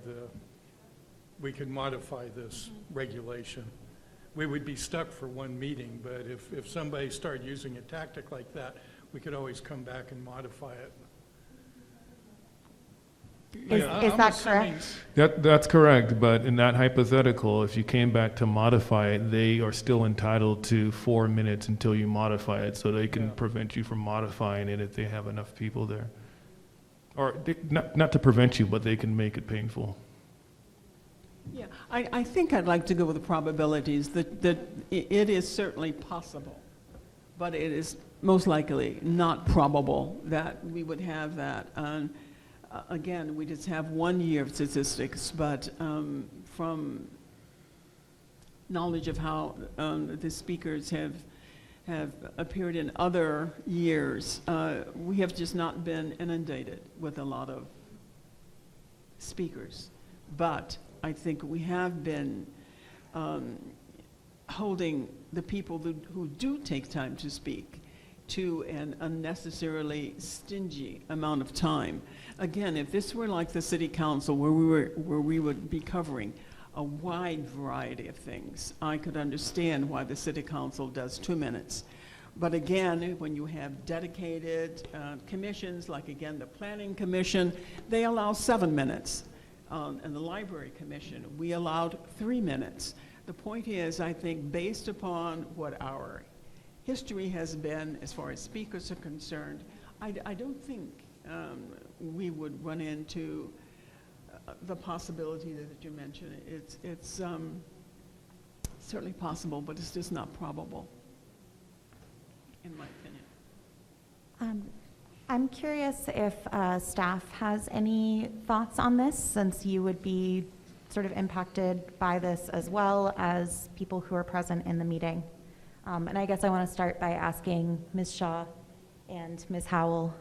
[SPEAKER 6] this regulation. We would be stuck for one meeting, but if somebody started using a tactic like that, we could always come back and modify it.
[SPEAKER 2] Is
[SPEAKER 6] I'm
[SPEAKER 2] that
[SPEAKER 6] assuming-
[SPEAKER 2] correct?
[SPEAKER 4] That's correct, but in that hypothetical, if you came back to modify it, they are still entitled to 4 minutes until you modify it, so they can prevent you from modifying it if they have enough people there. Or not to prevent you, but they can make it painful.
[SPEAKER 3] Yeah, I think I'd like to go with the probabilities that it is certainly possible, but it is most likely not probable that we would have that. Again, we just have 1 year of statistics, but from knowledge of how the speakers have appeared in other years, we have just not been inundated with a lot of speakers. But I think we have been holding the people who do take time to speak to an unnecessarily stingy amount of time. Again, if this were like the City Council where we would be covering a wide variety of things, I could understand why the City Council does 2 minutes. But again, when you have dedicated commissions, like again the Planning Commission, they allow 7 minutes. And the Library Commission, we allowed 3 minutes. The point is, I think, based upon what our history has been as far as speakers are concerned, I don't think we would run into the possibility that you mentioned. It's certainly possible, but it's just not probable, in my opinion.
[SPEAKER 2] I'm curious if staff has any thoughts on this, since you would be sort of impacted by this as well as people who are present in the meeting. And I guess I want to start by asking Ms. Shaw and Ms. Howell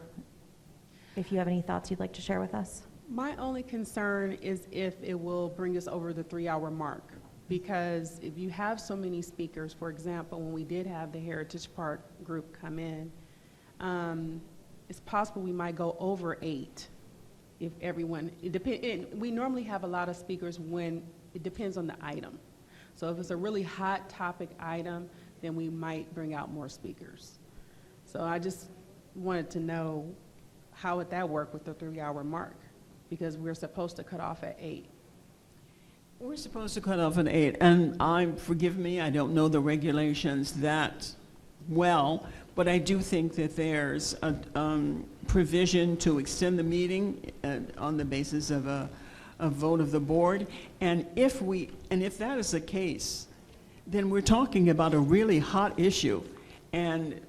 [SPEAKER 2] if you have any thoughts you'd like to share with us.
[SPEAKER 1] My only concern is if it will bring us over the 3-hour mark, because if you have so many speakers, for example, when we did have the Heritage Park group come in, it's possible we might go over 8 if everyone, we normally have a lot of speakers when it depends on the item. So if it's a really hot topic item, then we might bring out more speakers. So I just wanted to know, how would that work with the 3-hour mark? Because we're supposed to cut off at 8.
[SPEAKER 3] We're supposed to cut off at 8, and forgive me, I don't know the regulations that well, but I do think that there's a provision to extend the meeting on the basis of a vote of the board. And if that is the case, then we're talking about a really hot issue. And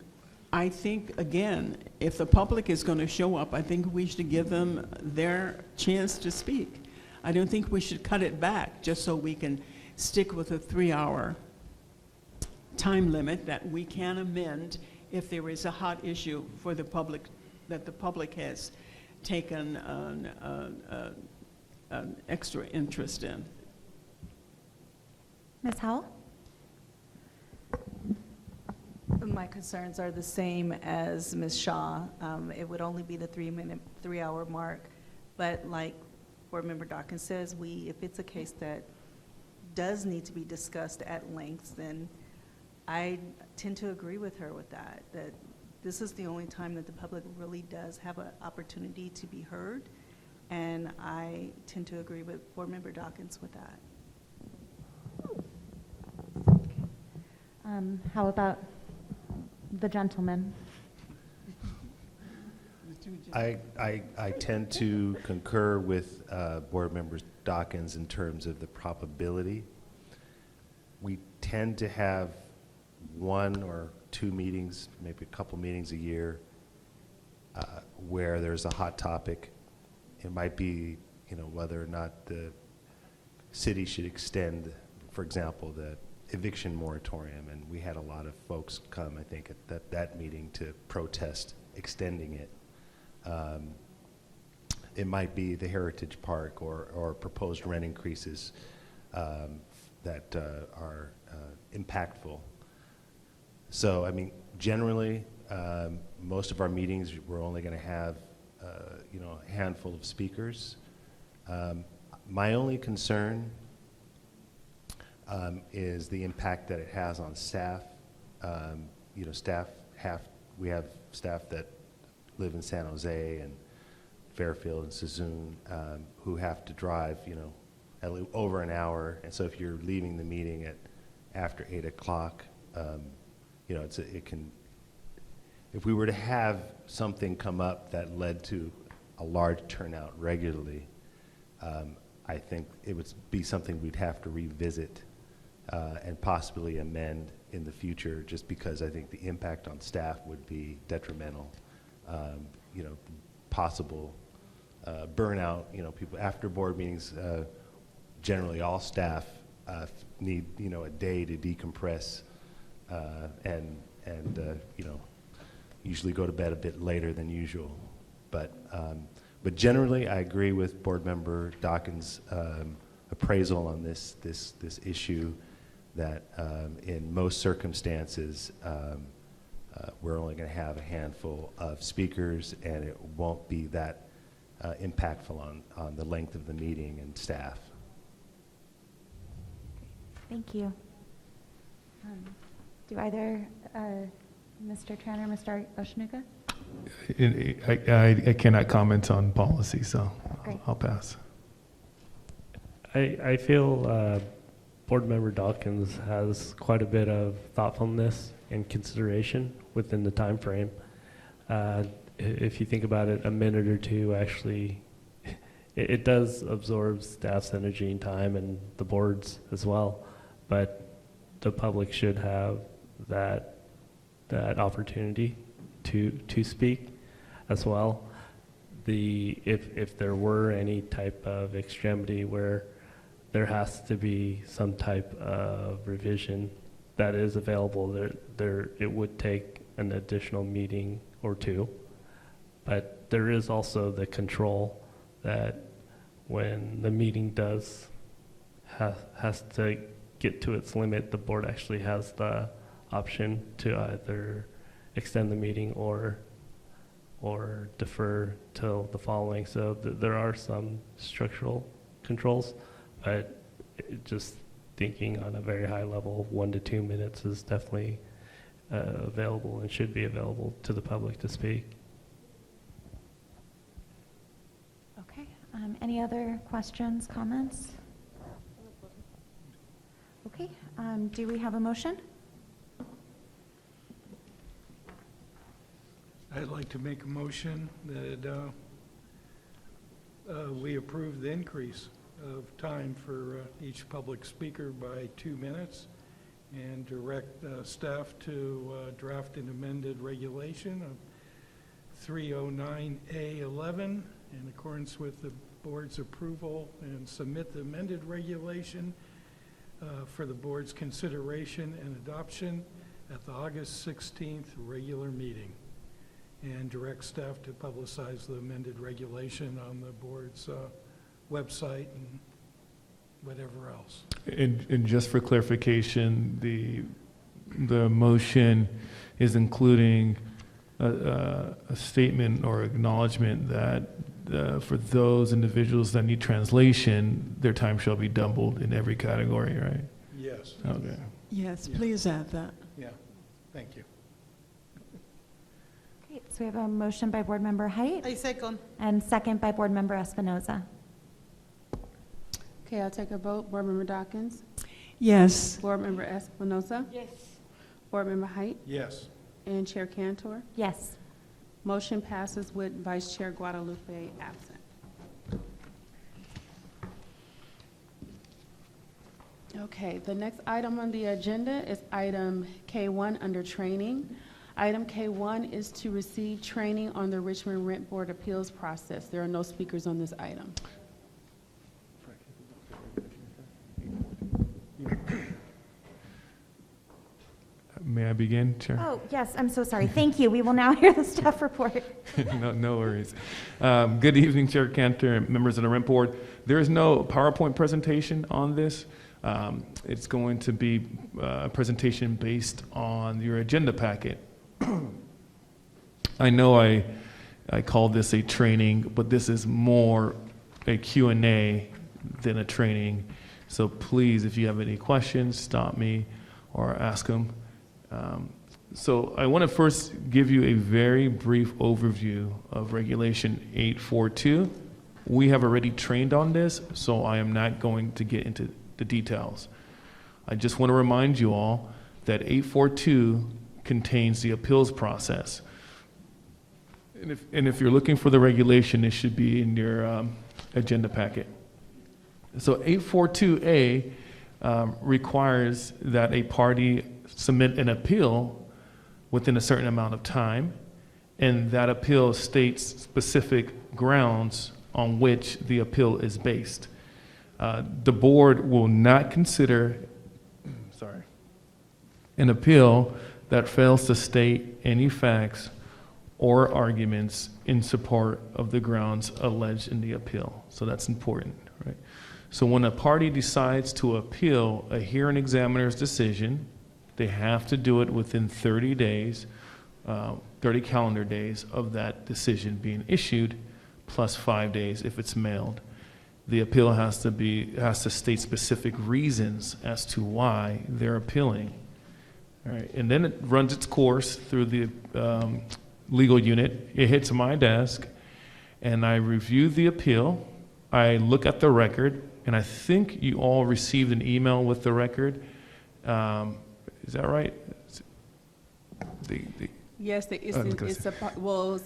[SPEAKER 3] I think, again, if the public is going to show up, I think we should give them their chance to speak. I don't think we should cut it back just so we can stick with a 3-hour time limit that we can amend if there is a hot issue for the public, that the public has taken an extra interest in.
[SPEAKER 2] Ms. Howell?
[SPEAKER 10] My concerns are the same as Ms. Shaw. It would only be the 3-hour mark, but like Board Member Dawkins says, if it's a case that does need to be discussed at length, then I tend to agree with her with that this is the only time that the public really does have an opportunity to be heard, and I tend to agree with Board Member Dawkins with that.
[SPEAKER 2] How about the gentleman?
[SPEAKER 5] I tend to concur with Board Member Dawkins in terms of the probability. We tend to have 1 or 2 meetings, maybe a couple meetings a year, where there's a hot topic. It might be, whether or not the city should extend, for example, the eviction moratorium, and we had a lot of folks come, I think, at that meeting to protest extending it. It might be the Heritage Park or proposed rent increases that are impactful. So, I mean, generally, most of our meetings, we're only going to have, a handful of speakers. My only concern is the impact that it has on staff. We have staff that live in San Jose and Fairfield and Suisun who have to drive, at least over an hour. And so if you're leaving the meeting after 8 o'clock, if we were to have something come up that led to a large turnout regularly, I think it would be something we'd have to revisit and possibly amend in the future, just because I think the impact on staff would be detrimental. Possible burnout, people after board meetings, generally all staff need, a day to decompress and usually go to bed a bit later than usual. But generally, I agree with Board Member Dawkins' appraisal on this issue, that in most circumstances, we're only going to have a handful of speakers, and it won't be that impactful on the length of the meeting and staff.
[SPEAKER 2] Thank you. Do either Mr. Tran or Mr. Oshnuga?
[SPEAKER 4] I cannot comment on policy, so
[SPEAKER 2] Great.
[SPEAKER 4] I'll pass.
[SPEAKER 9] I feel Board Member Dawkins has quite a bit of thoughtfulness and consideration within the time frame. If you think about it, a minute or two actually, it does absorb staff's energy and time, and the board's as well. But the public should have that opportunity to speak as well. If there were any type of extremity where there has to be some type of revision that is available, it would take an additional meeting or 2. But there is also the control that when the meeting has to get to its limit, the board actually has the option to either extend the meeting or defer till the following. So there are some structural controls, but just thinking on a very high level, 1 to 2 minutes is definitely available and should be available to the public to speak.
[SPEAKER 2] Okay. Any other questions, comments? Okay. Do we have a motion?
[SPEAKER 6] I'd like to make a motion that we approve the increase of time for each public speaker by 2 minutes and direct staff to draft an amended regulation of 309A11 in accordance with the board's approval and submit the amended regulation for the board's consideration and adoption at the August 16th regular meeting, and direct staff to publicize the amended regulation on the board's website and whatever else.
[SPEAKER 4] And just for clarification, the motion is including a statement or acknowledgement that for those individuals that need translation, their time shall be doubled in every category, right?
[SPEAKER 6] Yes.
[SPEAKER 4] Okay.
[SPEAKER 3] Yes,
[SPEAKER 6] Yeah.
[SPEAKER 3] please add that.
[SPEAKER 6] Yeah, thank you.
[SPEAKER 2] Great, so we have a motion by Board Member Height
[SPEAKER 7] I second.
[SPEAKER 2] and second by Board Member Espinoza.
[SPEAKER 1] Okay, I'll take a vote. Board Member Dawkins?
[SPEAKER 3] Yes.
[SPEAKER 1] Board Member Espinoza?
[SPEAKER 7] Yes.
[SPEAKER 1] Board Member Height?
[SPEAKER 6] Yes.
[SPEAKER 1] And Chair Cantor?
[SPEAKER 2] Yes.
[SPEAKER 1] Motion passes with Vice Chair Guadalupe absent. Okay, the next item on the agenda is item K1 under training. Item K1 is to receive training on the Richmond Rent Board appeals process. There are no speakers on this item.
[SPEAKER 4] May I begin, Chair?
[SPEAKER 2] Oh, yes, I'm so sorry. Thank you. We will now hear the staff report.
[SPEAKER 4] No worries. Good evening, Chair Cantor and members of the Rent Board. There is no PowerPoint presentation on this. It's going to be a presentation based on your agenda packet. I know I called this a training, but this is more a Q&A than a training. So please, if you have any questions, stop me or ask them. So I want to first give you a very brief overview of Regulation 842. We have already trained on this, so I am not going to get into the details. I just want to remind you all that 842 contains the appeals process. And if you're looking for the regulation, it should be in your agenda packet. So 842A requires that a party submit an appeal within a certain amount of time, and that appeal states specific grounds on which the appeal is based. The board will not consider an appeal that fails to state any facts or arguments in support of the grounds alleged in the appeal. So that's important, right? So when a party decides to appeal a hearing examiner's decision, they have to do it within 30 days, 30 calendar days of that decision being issued, plus 5 days if it's mailed. The appeal has to state specific reasons as to why they're appealing. All right, and then it runs its course through the legal unit. It hits my desk, and I review the appeal. I look at the record, and I think you all received an email with the record. Is that right?
[SPEAKER 1] Yes, it's a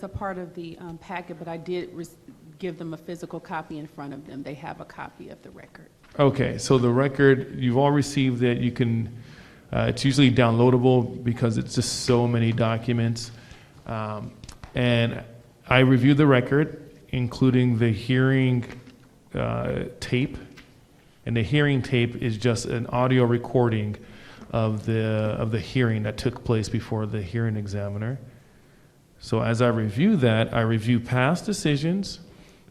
[SPEAKER 1] part of the packet, but I did give them a physical copy in front of them. They have a copy of the record.
[SPEAKER 4] Okay, so the record, you've all received it. You can, it's usually downloadable because it's just so many documents. And I reviewed the record, including the hearing tape. And the hearing tape is just an audio recording of the hearing that took place before the hearing examiner. So as I review that, I review past decisions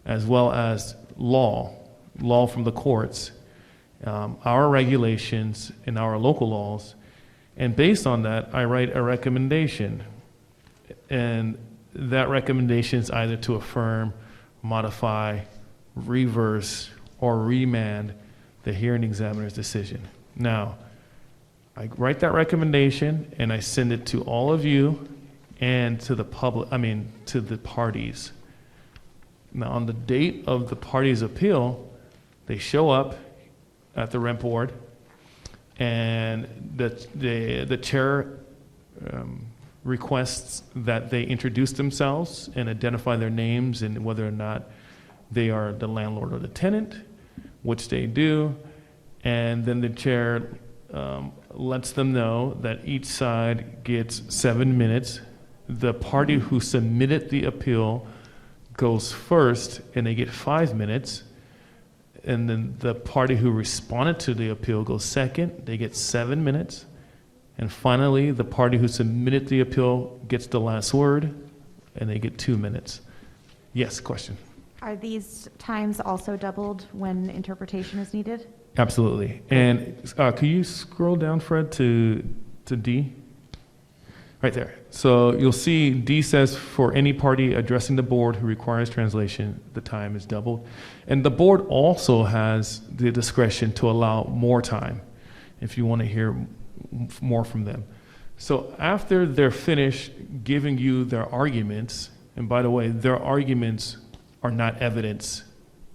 [SPEAKER 4] as well as law from the courts, our regulations and our local laws. And based on that, I write a recommendation. And that recommendation is either to affirm, modify, reverse, or remand the hearing examiner's decision. Now, I write that recommendation and I send it to all of you and to the public, to the parties. Now, on the date of the party's appeal, they show up at the rent board, and the chair requests that they introduce themselves and identify their names and whether or not they are the landlord or the tenant, which they do, and then the chair lets them know that each side gets 7 minutes. The party who submitted the appeal goes first, and they get 5 minutes. And then the party who responded to the appeal goes second, they get 7 minutes. And finally, the party who submitted the appeal gets the last word, and they get 2 minutes. Yes, question?
[SPEAKER 2] Are these times also doubled when interpretation is needed?
[SPEAKER 4] Absolutely. And could you scroll down, Fred, to D? Right there. So you'll see D says, for any party addressing the board who requires translation, the time is doubled. And the board also has the discretion to allow more time if you want to hear more from them. So after they're finished giving you their arguments, and by the way, their arguments are not evidence.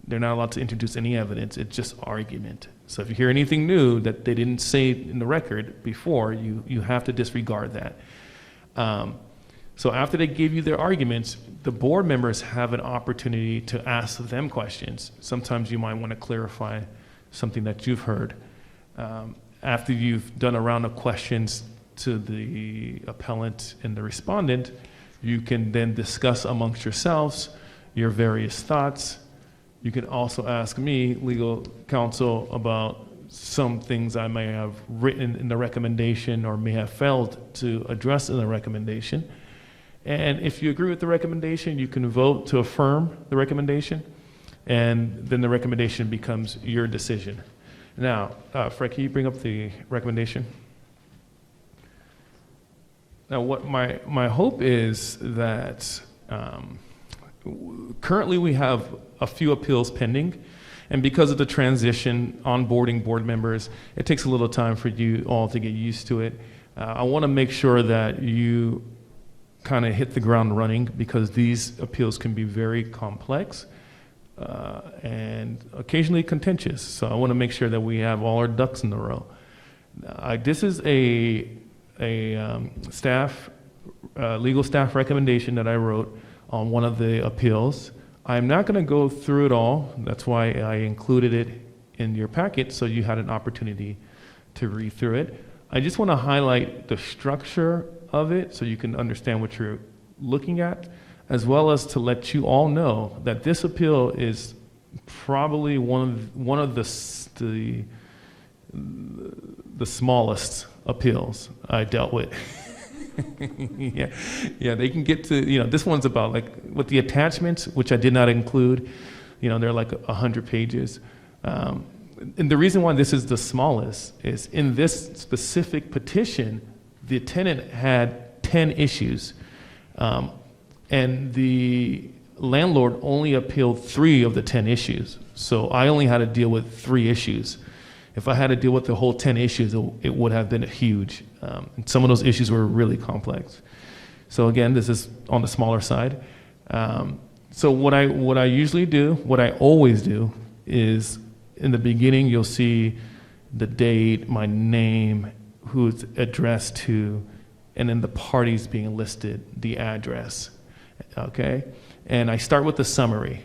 [SPEAKER 4] They're not allowed to introduce any evidence. It's just argument. So if you hear anything new that they didn't say in the record before, you have to disregard that. So after they give you their arguments, the board members have an opportunity to ask them questions. Sometimes you might want to clarify something that you've heard. After you've done a round of questions to the appellant and the respondent, you can then discuss amongst yourselves your various thoughts. You can also ask me, legal counsel, about some things I may have written in the recommendation or may have failed to address in the recommendation. And if you agree with the recommendation, you can vote to affirm the recommendation, and then the recommendation becomes your decision. Now, Fred, can you bring up the recommendation? Now, what my hope is that currently we have a few appeals pending, and because of the transition, onboarding board members, it takes a little time for you all to get used to it. I want to make sure that you kind of hit the ground running, because these appeals can be very complex and occasionally contentious. So I want to make sure that we have all our ducks in a row. This is a legal staff recommendation that I wrote on one of the appeals. I'm not going to go through it all. That's why I included it in your packet, so you had an opportunity to read through it. I just want to highlight the structure of it so you can understand what you're looking at, as well as to let you all know that this appeal is probably one of the smallest appeals I dealt with. Yeah, they can get to, this one's about, like, with the attachments, which I did not include, they're like 100 pages. And the reason why this is the smallest is in this specific petition, the tenant had 10 issues, and the landlord only appealed 3 of the 10 issues. So I only had to deal with 3 issues. If I had to deal with the whole 10 issues, it would have been huge. And some of those issues were really complex. So again, this is on the smaller side. So what I usually do, what I always do, is in the beginning you'll see the date, my name, who it's addressed to, and then the parties being listed, the address. Okay? And I start with the summary.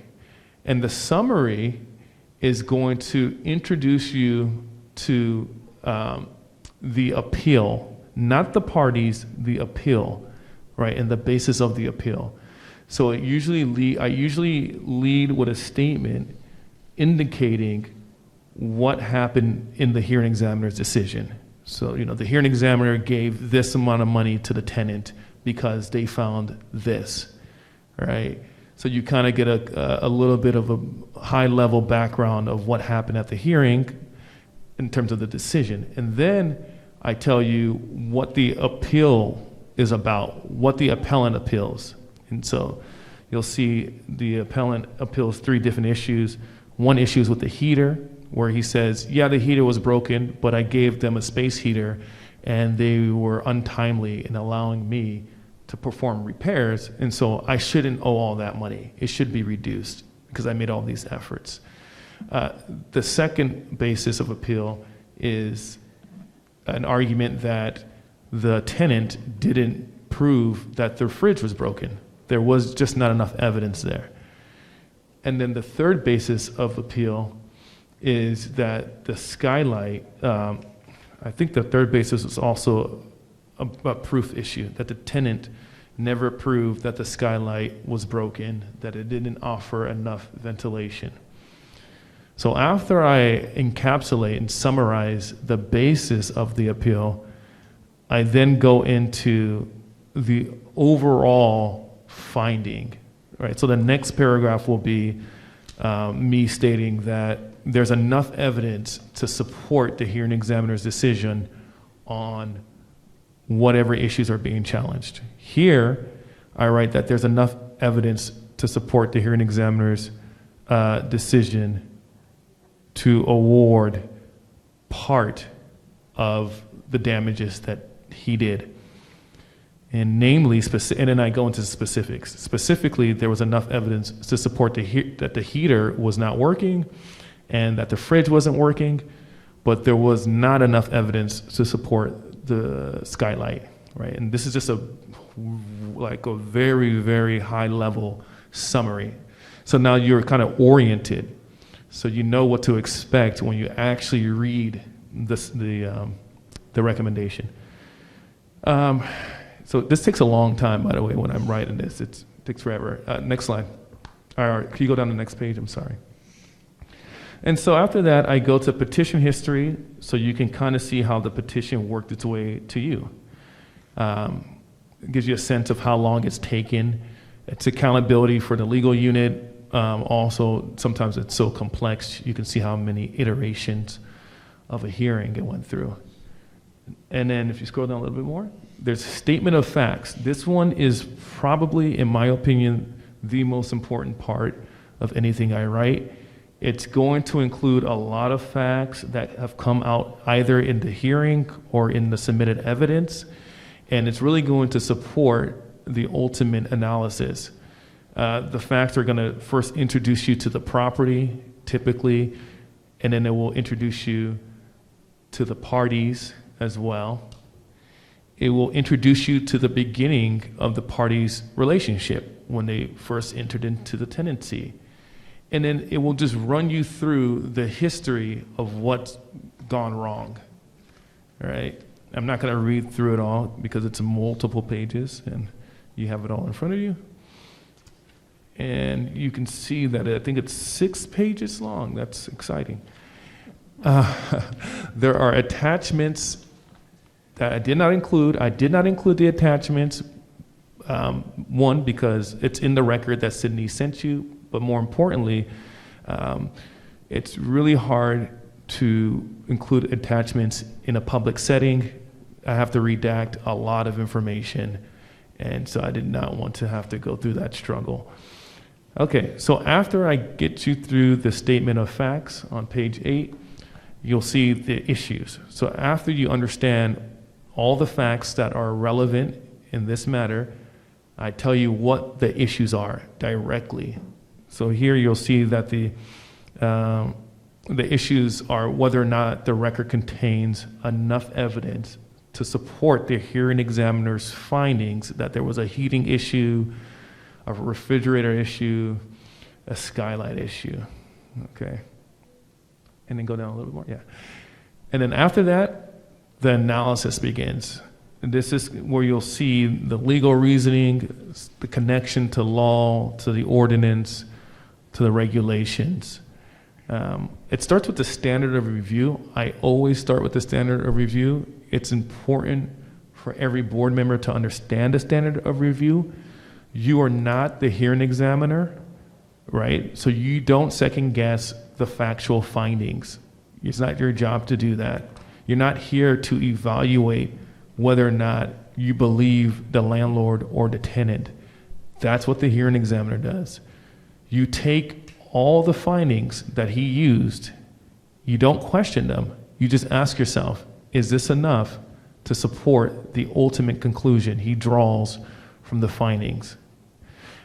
[SPEAKER 4] And the summary is going to introduce you to the appeal, not the parties, the appeal, right, and the basis of the appeal. So I usually lead with a statement indicating what happened in the hearing examiner's decision. So, the hearing examiner gave this amount of money to the tenant because they found this, right? So you kind of get a little bit of a high-level background of what happened at the hearing in terms of the decision. And then I tell you what the appeal is about, what the appellant appeals. And so you'll see the appellant appeals 3 different issues. One issue is with the heater, where he says, yeah, the heater was broken, but I gave them a space heater, and they were untimely in allowing me to perform repairs, and so I shouldn't owe all that money. It should be reduced because I made all these efforts. The second basis of appeal is an argument that the tenant didn't prove that their fridge was broken. There was just not enough evidence there. And then the third basis of appeal is that the skylight, I think the third basis is also a proof issue, that the tenant never proved that the skylight was broken, that it didn't offer enough ventilation. So after I encapsulate and summarize the basis of the appeal, I then go into the overall finding, right? So the next paragraph will be me stating that there's enough evidence to support the hearing examiner's decision on whatever issues are being challenged. Here, I write that there's enough evidence to support the hearing examiner's decision to award part of the damages that he did. And namely, and then I go into specifics. Specifically, there was enough evidence to support that the heater was not working and that the fridge wasn't working, but there was not enough evidence to support the skylight, right? And this is just a very, very high level summary. So now you're kind of oriented, so you know what to expect when you actually read the recommendation. So this takes a long time, by the way, when I'm writing this. It takes forever. Next slide. All right, can you go down to the next page? I'm sorry. And so after that, I go to petition history, so you can kind of see how the petition worked its way to you. It gives you a sense of how long it's taken. It's accountability for the legal unit. Also, sometimes it's so complex, you can see how many iterations of a hearing it went through. And then if you scroll down a little bit more, there's a statement of facts. This one is probably, in my opinion, the most important part of anything I write. It's going to include a lot of facts that have come out either in the hearing or in the submitted evidence, and it's really going to support the ultimate analysis. The facts are going to first introduce you to the property, typically, and then it will introduce you to the parties as well. It will introduce you to the beginning of the parties' relationship when they first entered into the tenancy. And then it will just run you through the history of what's gone wrong, all right? I'm not going to read through it all because it's multiple pages and you have it all in front of you. And you can see that I think it's 6 pages long. That's exciting. There are attachments that I did not include. I did not include the attachments, one, because it's in the record that Sydney sent you, but more importantly, it's really hard to include attachments in a public setting. I have to redact a lot of information, and so I did not want to have to go through that struggle. Okay, so after I get you through the statement of facts on page 8, you'll see the issues. So after you understand all the facts that are relevant in this matter, I tell you what the issues are directly. So here you'll see that the issues are whether or not the record contains enough evidence to support the hearing examiner's findings that there was a heating issue, a refrigerator issue, a skylight issue. Okay. And then go down a little bit more. Yeah. And then after that, the analysis begins. And this is where you'll see the legal reasoning, the connection to law, to the ordinance, to the regulations. It starts with the standard of review. I always start with the standard of review. It's important for every board member to understand the standard of review. You are not the hearing examiner, right? So you don't second guess the factual findings. It's not your job to do that. You're not here to evaluate whether or not you believe the landlord or the tenant. That's what the hearing examiner does. You take all the findings that he used, you don't question them. You just ask yourself, is this enough to support the ultimate conclusion he draws from the findings?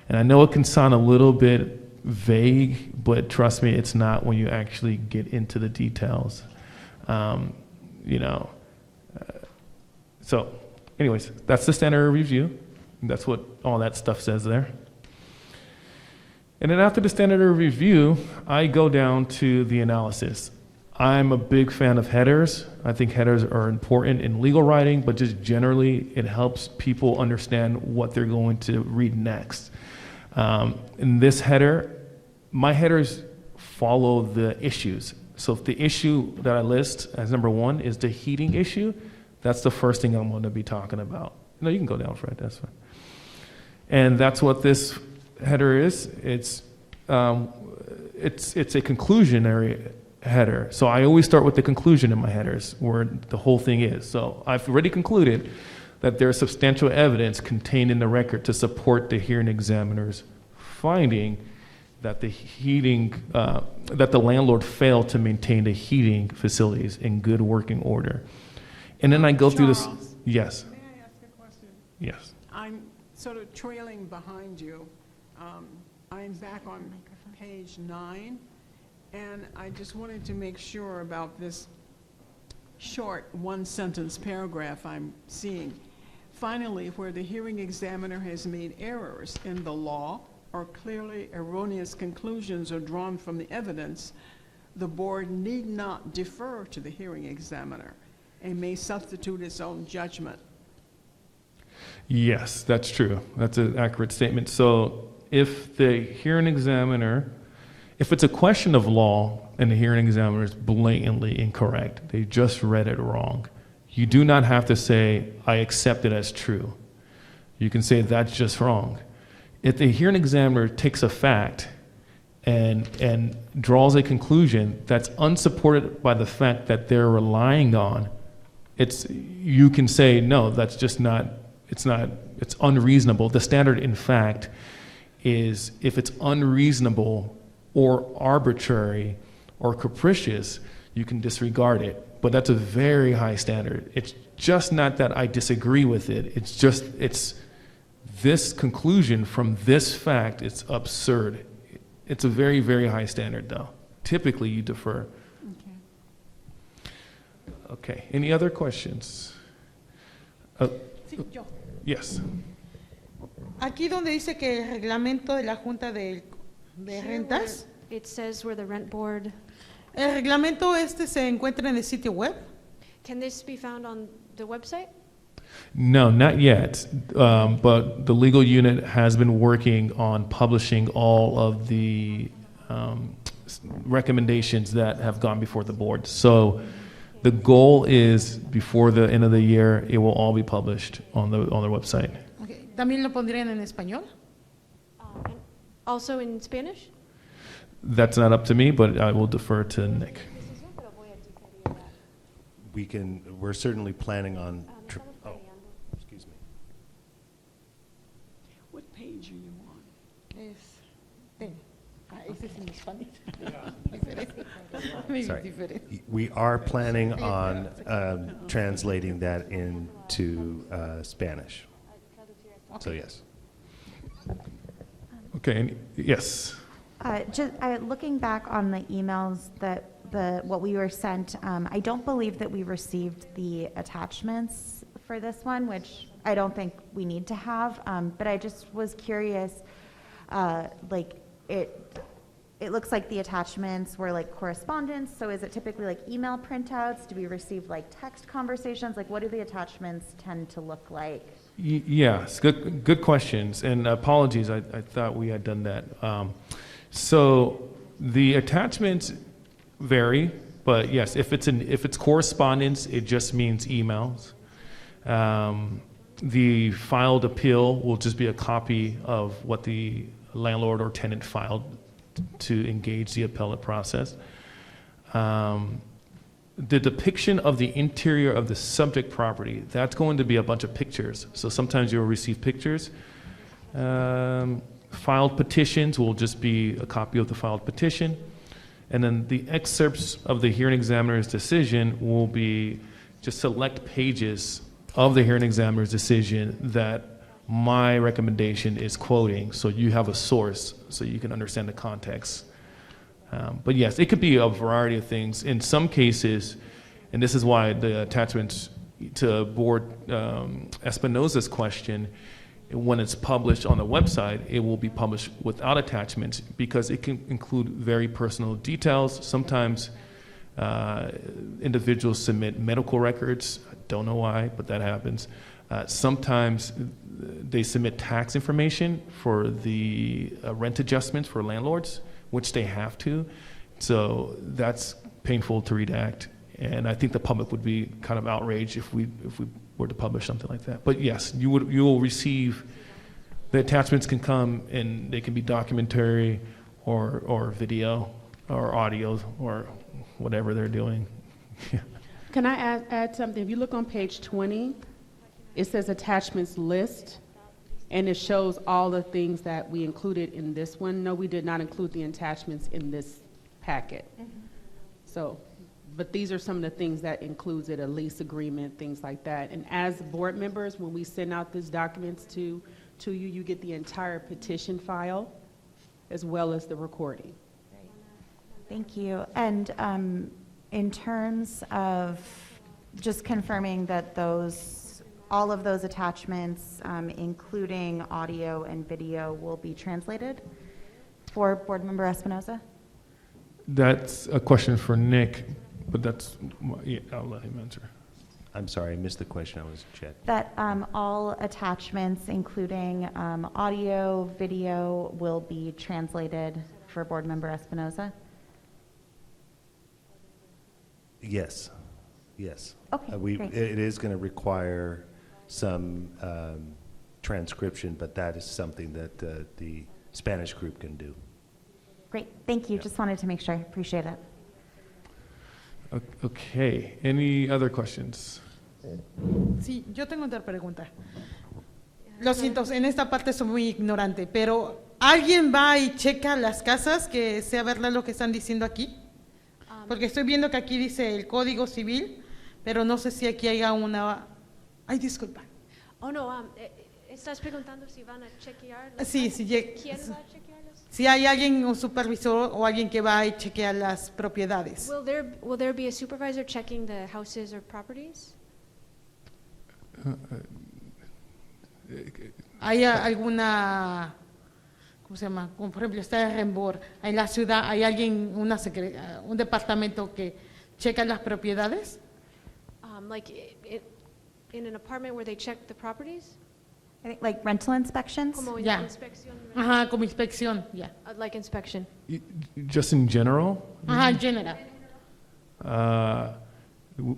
[SPEAKER 4] And I know it can sound a little bit vague, but trust me, it's not when you actually get into the details. So anyways, that's the standard review. That's what all that stuff says there. And then after the standard of review, I go down to the analysis. I'm a big fan of headers. I think headers are important in legal writing, but just generally, it helps people understand what they're going to read next. In this header, my headers follow the issues. So if the issue that I list as number 1 is the heating issue, that's the first thing I'm going to be talking about. No, you can go down, Fred, that's fine. And that's what this header is. It's a conclusionary header. So I always start with the conclusion in my headers, where the whole thing is. So I've already concluded that there's substantial evidence contained in the record to support the hearing examiner's finding that the that the landlord failed to maintain the heating facilities in good working order. And then I go through this.
[SPEAKER 3] Charles,
[SPEAKER 4] Yes.
[SPEAKER 3] may I ask a question?
[SPEAKER 4] Yes.
[SPEAKER 3] I'm sort of trailing behind you. I'm back on page 9, and I just wanted to make sure about this short one-sentence paragraph I'm seeing. Finally, where the hearing examiner has made errors in the law or clearly erroneous conclusions are drawn from the evidence, the board need not defer to the hearing examiner and may substitute its own judgment.
[SPEAKER 4] Yes, that's true. That's an accurate statement. So if the hearing examiner, if it's a question of law and the hearing examiner is blatantly incorrect, they just read it wrong, you do not have to say, I accept it as true. You can say that's just wrong. If the hearing examiner takes a fact and draws a conclusion that's unsupported by the fact that they're relying on, you can say, no, that's just not, it's unreasonable. The standard, in fact, is if it's unreasonable or arbitrary or capricious, you can disregard it. But that's a very high standard. It's just not that I disagree with it. It's this conclusion from this fact, it's absurd. It's a very, very high standard, though. Typically, you defer. Okay. Any other questions?
[SPEAKER 7] Sí, yo.
[SPEAKER 4] Yes.
[SPEAKER 7] Aquí donde dice que el reglamento de la Junta de
[SPEAKER 8] Here
[SPEAKER 7] Rentas,
[SPEAKER 8] where it says where the rent board,
[SPEAKER 7] el reglamento se encuentra en el sitio web.
[SPEAKER 8] can this be found on the website?
[SPEAKER 4] No, not yet. But the legal unit has been working on publishing all of the recommendations that have gone before the board. So the goal is before the end of the year, it will all be published on their website.
[SPEAKER 7] Okay. ¿También lo pondrían en español?
[SPEAKER 8] And also in Spanish?
[SPEAKER 4] That's not up to me, but I will defer to Nick.
[SPEAKER 5] We're certainly planning on, excuse me.
[SPEAKER 3] What page are you on?
[SPEAKER 7] Ese es en Spanish. Maybe
[SPEAKER 5] Sorry.
[SPEAKER 7] diferente.
[SPEAKER 5] We are planning on translating that into Spanish. So yes.
[SPEAKER 4] Okay, yes.
[SPEAKER 2] Looking back on the emails what we were sent, I don't believe that we received the attachments for this one, which I don't think we need to have. But I just was curious, it looks like the attachments were like correspondence. So is it typically like email printouts? Do we receive like text conversations? Like what do the attachments tend to look like?
[SPEAKER 4] Yes, good questions, and apologies, I thought we had done that. So the attachments vary, but yes, if it's correspondence, it just means emails. The filed appeal will just be a copy of what the landlord or tenant filed to engage the appellate process. The depiction of the interior of the subject property, that's going to be a bunch of pictures. So sometimes you'll receive pictures. Filed petitions will just be a copy of the filed petition. And then the excerpts of the hearing examiner's decision will be just select pages of the hearing examiner's decision that my recommendation is quoting, so you have a source so you can understand the context. But yes, it could be a variety of things. In some cases, and this is why the attachments to Board Espinoza's question, when it's published on the website, it will be published without attachments because it can include very personal details. Sometimes individuals submit medical records. I don't know why, but that happens. Sometimes they submit tax information for the rent adjustments for landlords, which they have to. So that's painful to redact. And I think the public would be kind of outraged if we were to publish something like that. But yes, you will receive, the attachments can come and they can be documentary or video or audio or whatever they're doing.
[SPEAKER 1] Can I add something? If you look on page 20, it says attachments list, and it shows all the things that we included in this one. No, we did not include the attachments in this packet. So, but these are some of the things that includes it, a lease agreement, things like that. And as board members, when we send out these documents to you, you get the entire petition file as well as the recording.
[SPEAKER 2] Thank you. And in terms of just confirming that all of those attachments, including audio and video, will be translated for Board Member Espinoza?
[SPEAKER 4] That's a question for Nick, but I'll let him answer.
[SPEAKER 5] I'm sorry, I missed the question. I was Chet.
[SPEAKER 2] That all attachments, including audio, video, will be translated for Board Member Espinoza?
[SPEAKER 5] Yes. Yes.
[SPEAKER 2] Okay, great.
[SPEAKER 5] It is going to require some transcription, but that is something that the Spanish group can do.
[SPEAKER 2] Great, thank you. Just wanted to make sure. Appreciate it.
[SPEAKER 4] Okay, any other questions?
[SPEAKER 7] Sí, yo tengo otra pregunta. Lo siento, en esta parte soy muy ignorante, pero ¿alguien va y checa las casas que sea verdad lo que están diciendo aquí? Porque estoy viendo que aquí dice el Código Civil, pero no sé si aquí haya una... Ay, disculpa.
[SPEAKER 8] Oh, no, estás preguntando si van a chequear las
[SPEAKER 7] Sí,
[SPEAKER 8] casas?
[SPEAKER 7] sí,
[SPEAKER 8] ¿Quién va a chequearlas?
[SPEAKER 7] si hay alguien, un supervisor o alguien que va y chequea las propiedades.
[SPEAKER 8] Will there be a supervisor checking the houses or properties?
[SPEAKER 7] ¿Hay alguna, cómo se llama? Como por ejemplo está en Rembor, en la ciudad, ¿hay alguien, un departamento que checa las propiedades?
[SPEAKER 8] In an apartment where they check the properties?
[SPEAKER 2] I think like rental inspections?
[SPEAKER 8] Como
[SPEAKER 7] Ya.
[SPEAKER 8] inspección?
[SPEAKER 7] Ajá, como inspección, ya.
[SPEAKER 8] Like inspection.
[SPEAKER 4] Just in general,
[SPEAKER 7] Ajá, en general.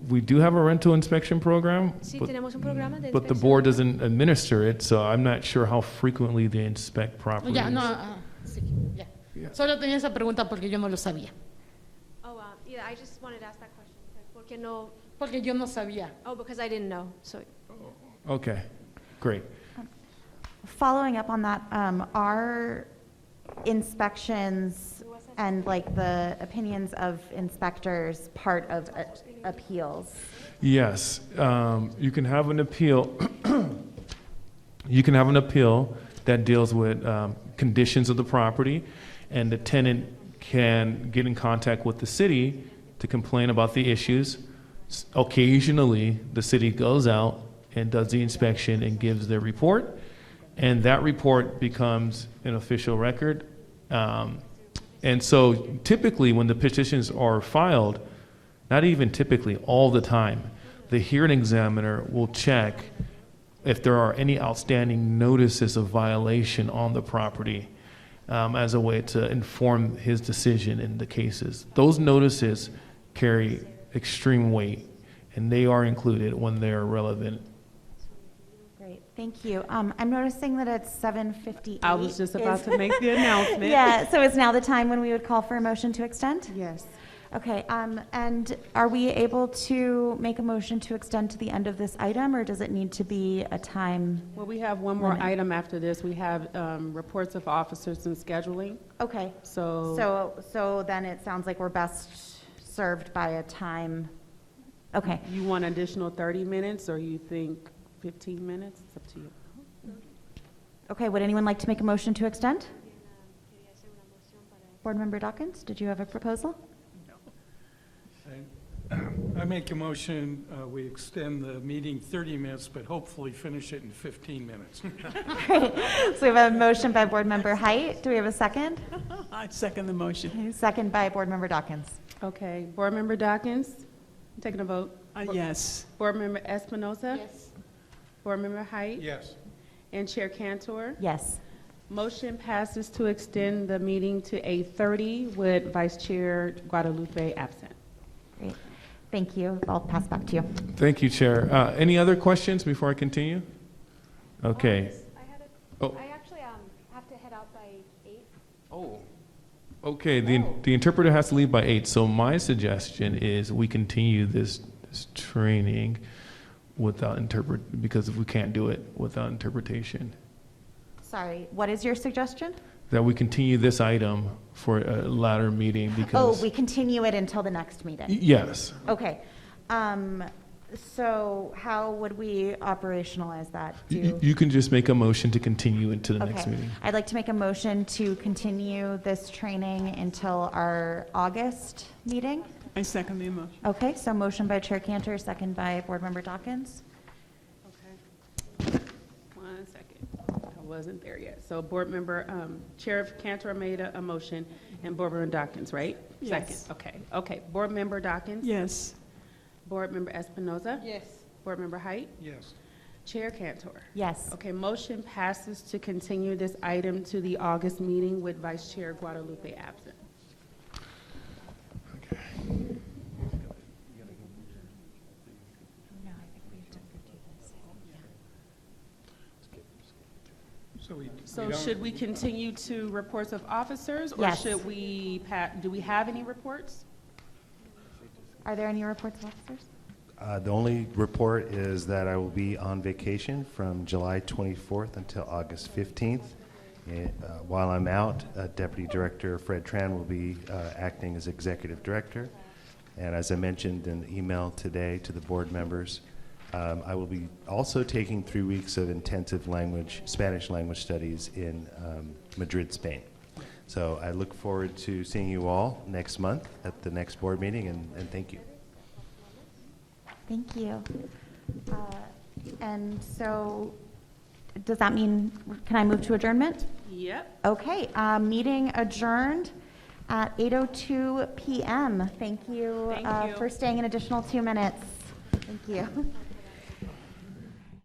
[SPEAKER 4] we do have a rental inspection program,
[SPEAKER 8] Sí, tenemos un programa de
[SPEAKER 4] but the
[SPEAKER 8] inspección.
[SPEAKER 4] board doesn't administer it, so I'm not sure how frequently they inspect properties.
[SPEAKER 7] Ya, no, sí, ya.
[SPEAKER 4] Yeah.
[SPEAKER 7] Solo tenía esa pregunta porque yo no lo sabía.
[SPEAKER 8] Oh, yeah, I just wanted to ask that question. Porque no,
[SPEAKER 7] Porque yo no sabía.
[SPEAKER 8] because I didn't know, so.
[SPEAKER 4] Okay, great.
[SPEAKER 2] Following up on that, are inspections and like the opinions of inspectors part of appeals?
[SPEAKER 4] Yes, you can have an appeal. You can have an appeal that deals with conditions of the property, and the tenant can get in contact with the city to complain about the issues. Occasionally, the city goes out and does the inspection and gives their report, and that report becomes an official record. And so typically when the petitions are filed, not even typically, all the time, the hearing examiner will check if there are any outstanding notices of violation on the property as a way to inform his decision in the cases. Those notices carry extreme weight, and they are included when they are relevant.
[SPEAKER 2] Great, thank you. I'm noticing that it's 7:58.
[SPEAKER 1] I was just about to make the announcement.
[SPEAKER 2] Yeah, so is now the time when we would call for a motion to extend?
[SPEAKER 1] Yes.
[SPEAKER 2] Okay, and are we able to make a motion to extend to the end of this item, or does it need to be a time?
[SPEAKER 1] Well, we have one more
[SPEAKER 2] Limit.
[SPEAKER 1] item after this. We have reports of officers and scheduling.
[SPEAKER 2] Okay, so then it sounds like we're best served by a time. Okay,
[SPEAKER 1] You want additional 30 minutes, or you think 15 minutes? It's up to you.
[SPEAKER 2] okay, would anyone like to make a motion to extend? Board Member Dawkins, did you have a proposal?
[SPEAKER 6] And I make a motion, we extend the meeting 30 minutes, but hopefully finish it in 15 minutes.
[SPEAKER 2] So we have a motion by Board Member Height. Do we have a second?
[SPEAKER 3] I second the motion.
[SPEAKER 2] Second by Board Member Dawkins.
[SPEAKER 1] Okay, Board Member Dawkins, taking a vote.
[SPEAKER 3] Yes.
[SPEAKER 1] Board Member Espinoza?
[SPEAKER 8] Yes.
[SPEAKER 1] Board Member Height?
[SPEAKER 6] Yes.
[SPEAKER 1] And Chair Cantor?
[SPEAKER 2] Yes.
[SPEAKER 1] Motion passes to extend the meeting to 8:30 with Vice Chair Guadalupe absent.
[SPEAKER 2] Great. Thank you. I'll pass back to you.
[SPEAKER 4] Thank you, Chair. Any other questions before I continue? Okay. Oh.
[SPEAKER 8] I actually have to head out by 8.
[SPEAKER 4] Oh. Okay, the interpreter has to leave by 8, so my suggestion is we continue this training without because if we can't do it without interpretation,
[SPEAKER 2] Sorry, what is your suggestion?
[SPEAKER 4] that we continue this item for a latter meeting because.
[SPEAKER 2] Oh, we continue it until the next meeting.
[SPEAKER 4] Yes.
[SPEAKER 2] Okay. So how would we operationalize that?
[SPEAKER 4] You can just make a motion to continue into the next
[SPEAKER 2] Okay.
[SPEAKER 4] meeting.
[SPEAKER 2] I'd like to make a motion to continue this training until our August meeting.
[SPEAKER 3] I second the motion.
[SPEAKER 2] Okay, so motion by Chair Cantor, second by Board Member Dawkins.
[SPEAKER 1] Okay. 1 second. I wasn't there yet. So Board Member, Chair Cantor made a motion, and Board Member Dawkins, right?
[SPEAKER 3] Yes.
[SPEAKER 1] Second, okay. Okay, Board Member Dawkins?
[SPEAKER 3] Yes.
[SPEAKER 1] Board Member Espinoza?
[SPEAKER 7] Yes.
[SPEAKER 1] Board Member Height?
[SPEAKER 6] Yes.
[SPEAKER 1] Chair Cantor?
[SPEAKER 2] Yes.
[SPEAKER 1] Okay, motion passes to continue this item to the August meeting with Vice Chair Guadalupe absent.
[SPEAKER 4] Okay.
[SPEAKER 1] So should we continue to reports of officers?
[SPEAKER 2] Yes.
[SPEAKER 1] Or should we, do we have any reports?
[SPEAKER 2] Are there any reports of officers?
[SPEAKER 5] The only report is that I will be on vacation from July 24th until August 15th. While I'm out, Deputy Director Fred Tran will be acting as Executive Director. And as I mentioned in the email today to the board members, I will be also taking 3 weeks of intensive Spanish language studies in Madrid, Spain. So I look forward to seeing you all next month at the next board meeting, and thank you.
[SPEAKER 2] Thank you. And so, does that mean, can I move to adjournment?
[SPEAKER 1] Yep.
[SPEAKER 2] Okay, meeting adjourned at 8:02 PM. Thank you
[SPEAKER 1] Thank you.
[SPEAKER 2] for staying an additional 2 minutes. Thank you.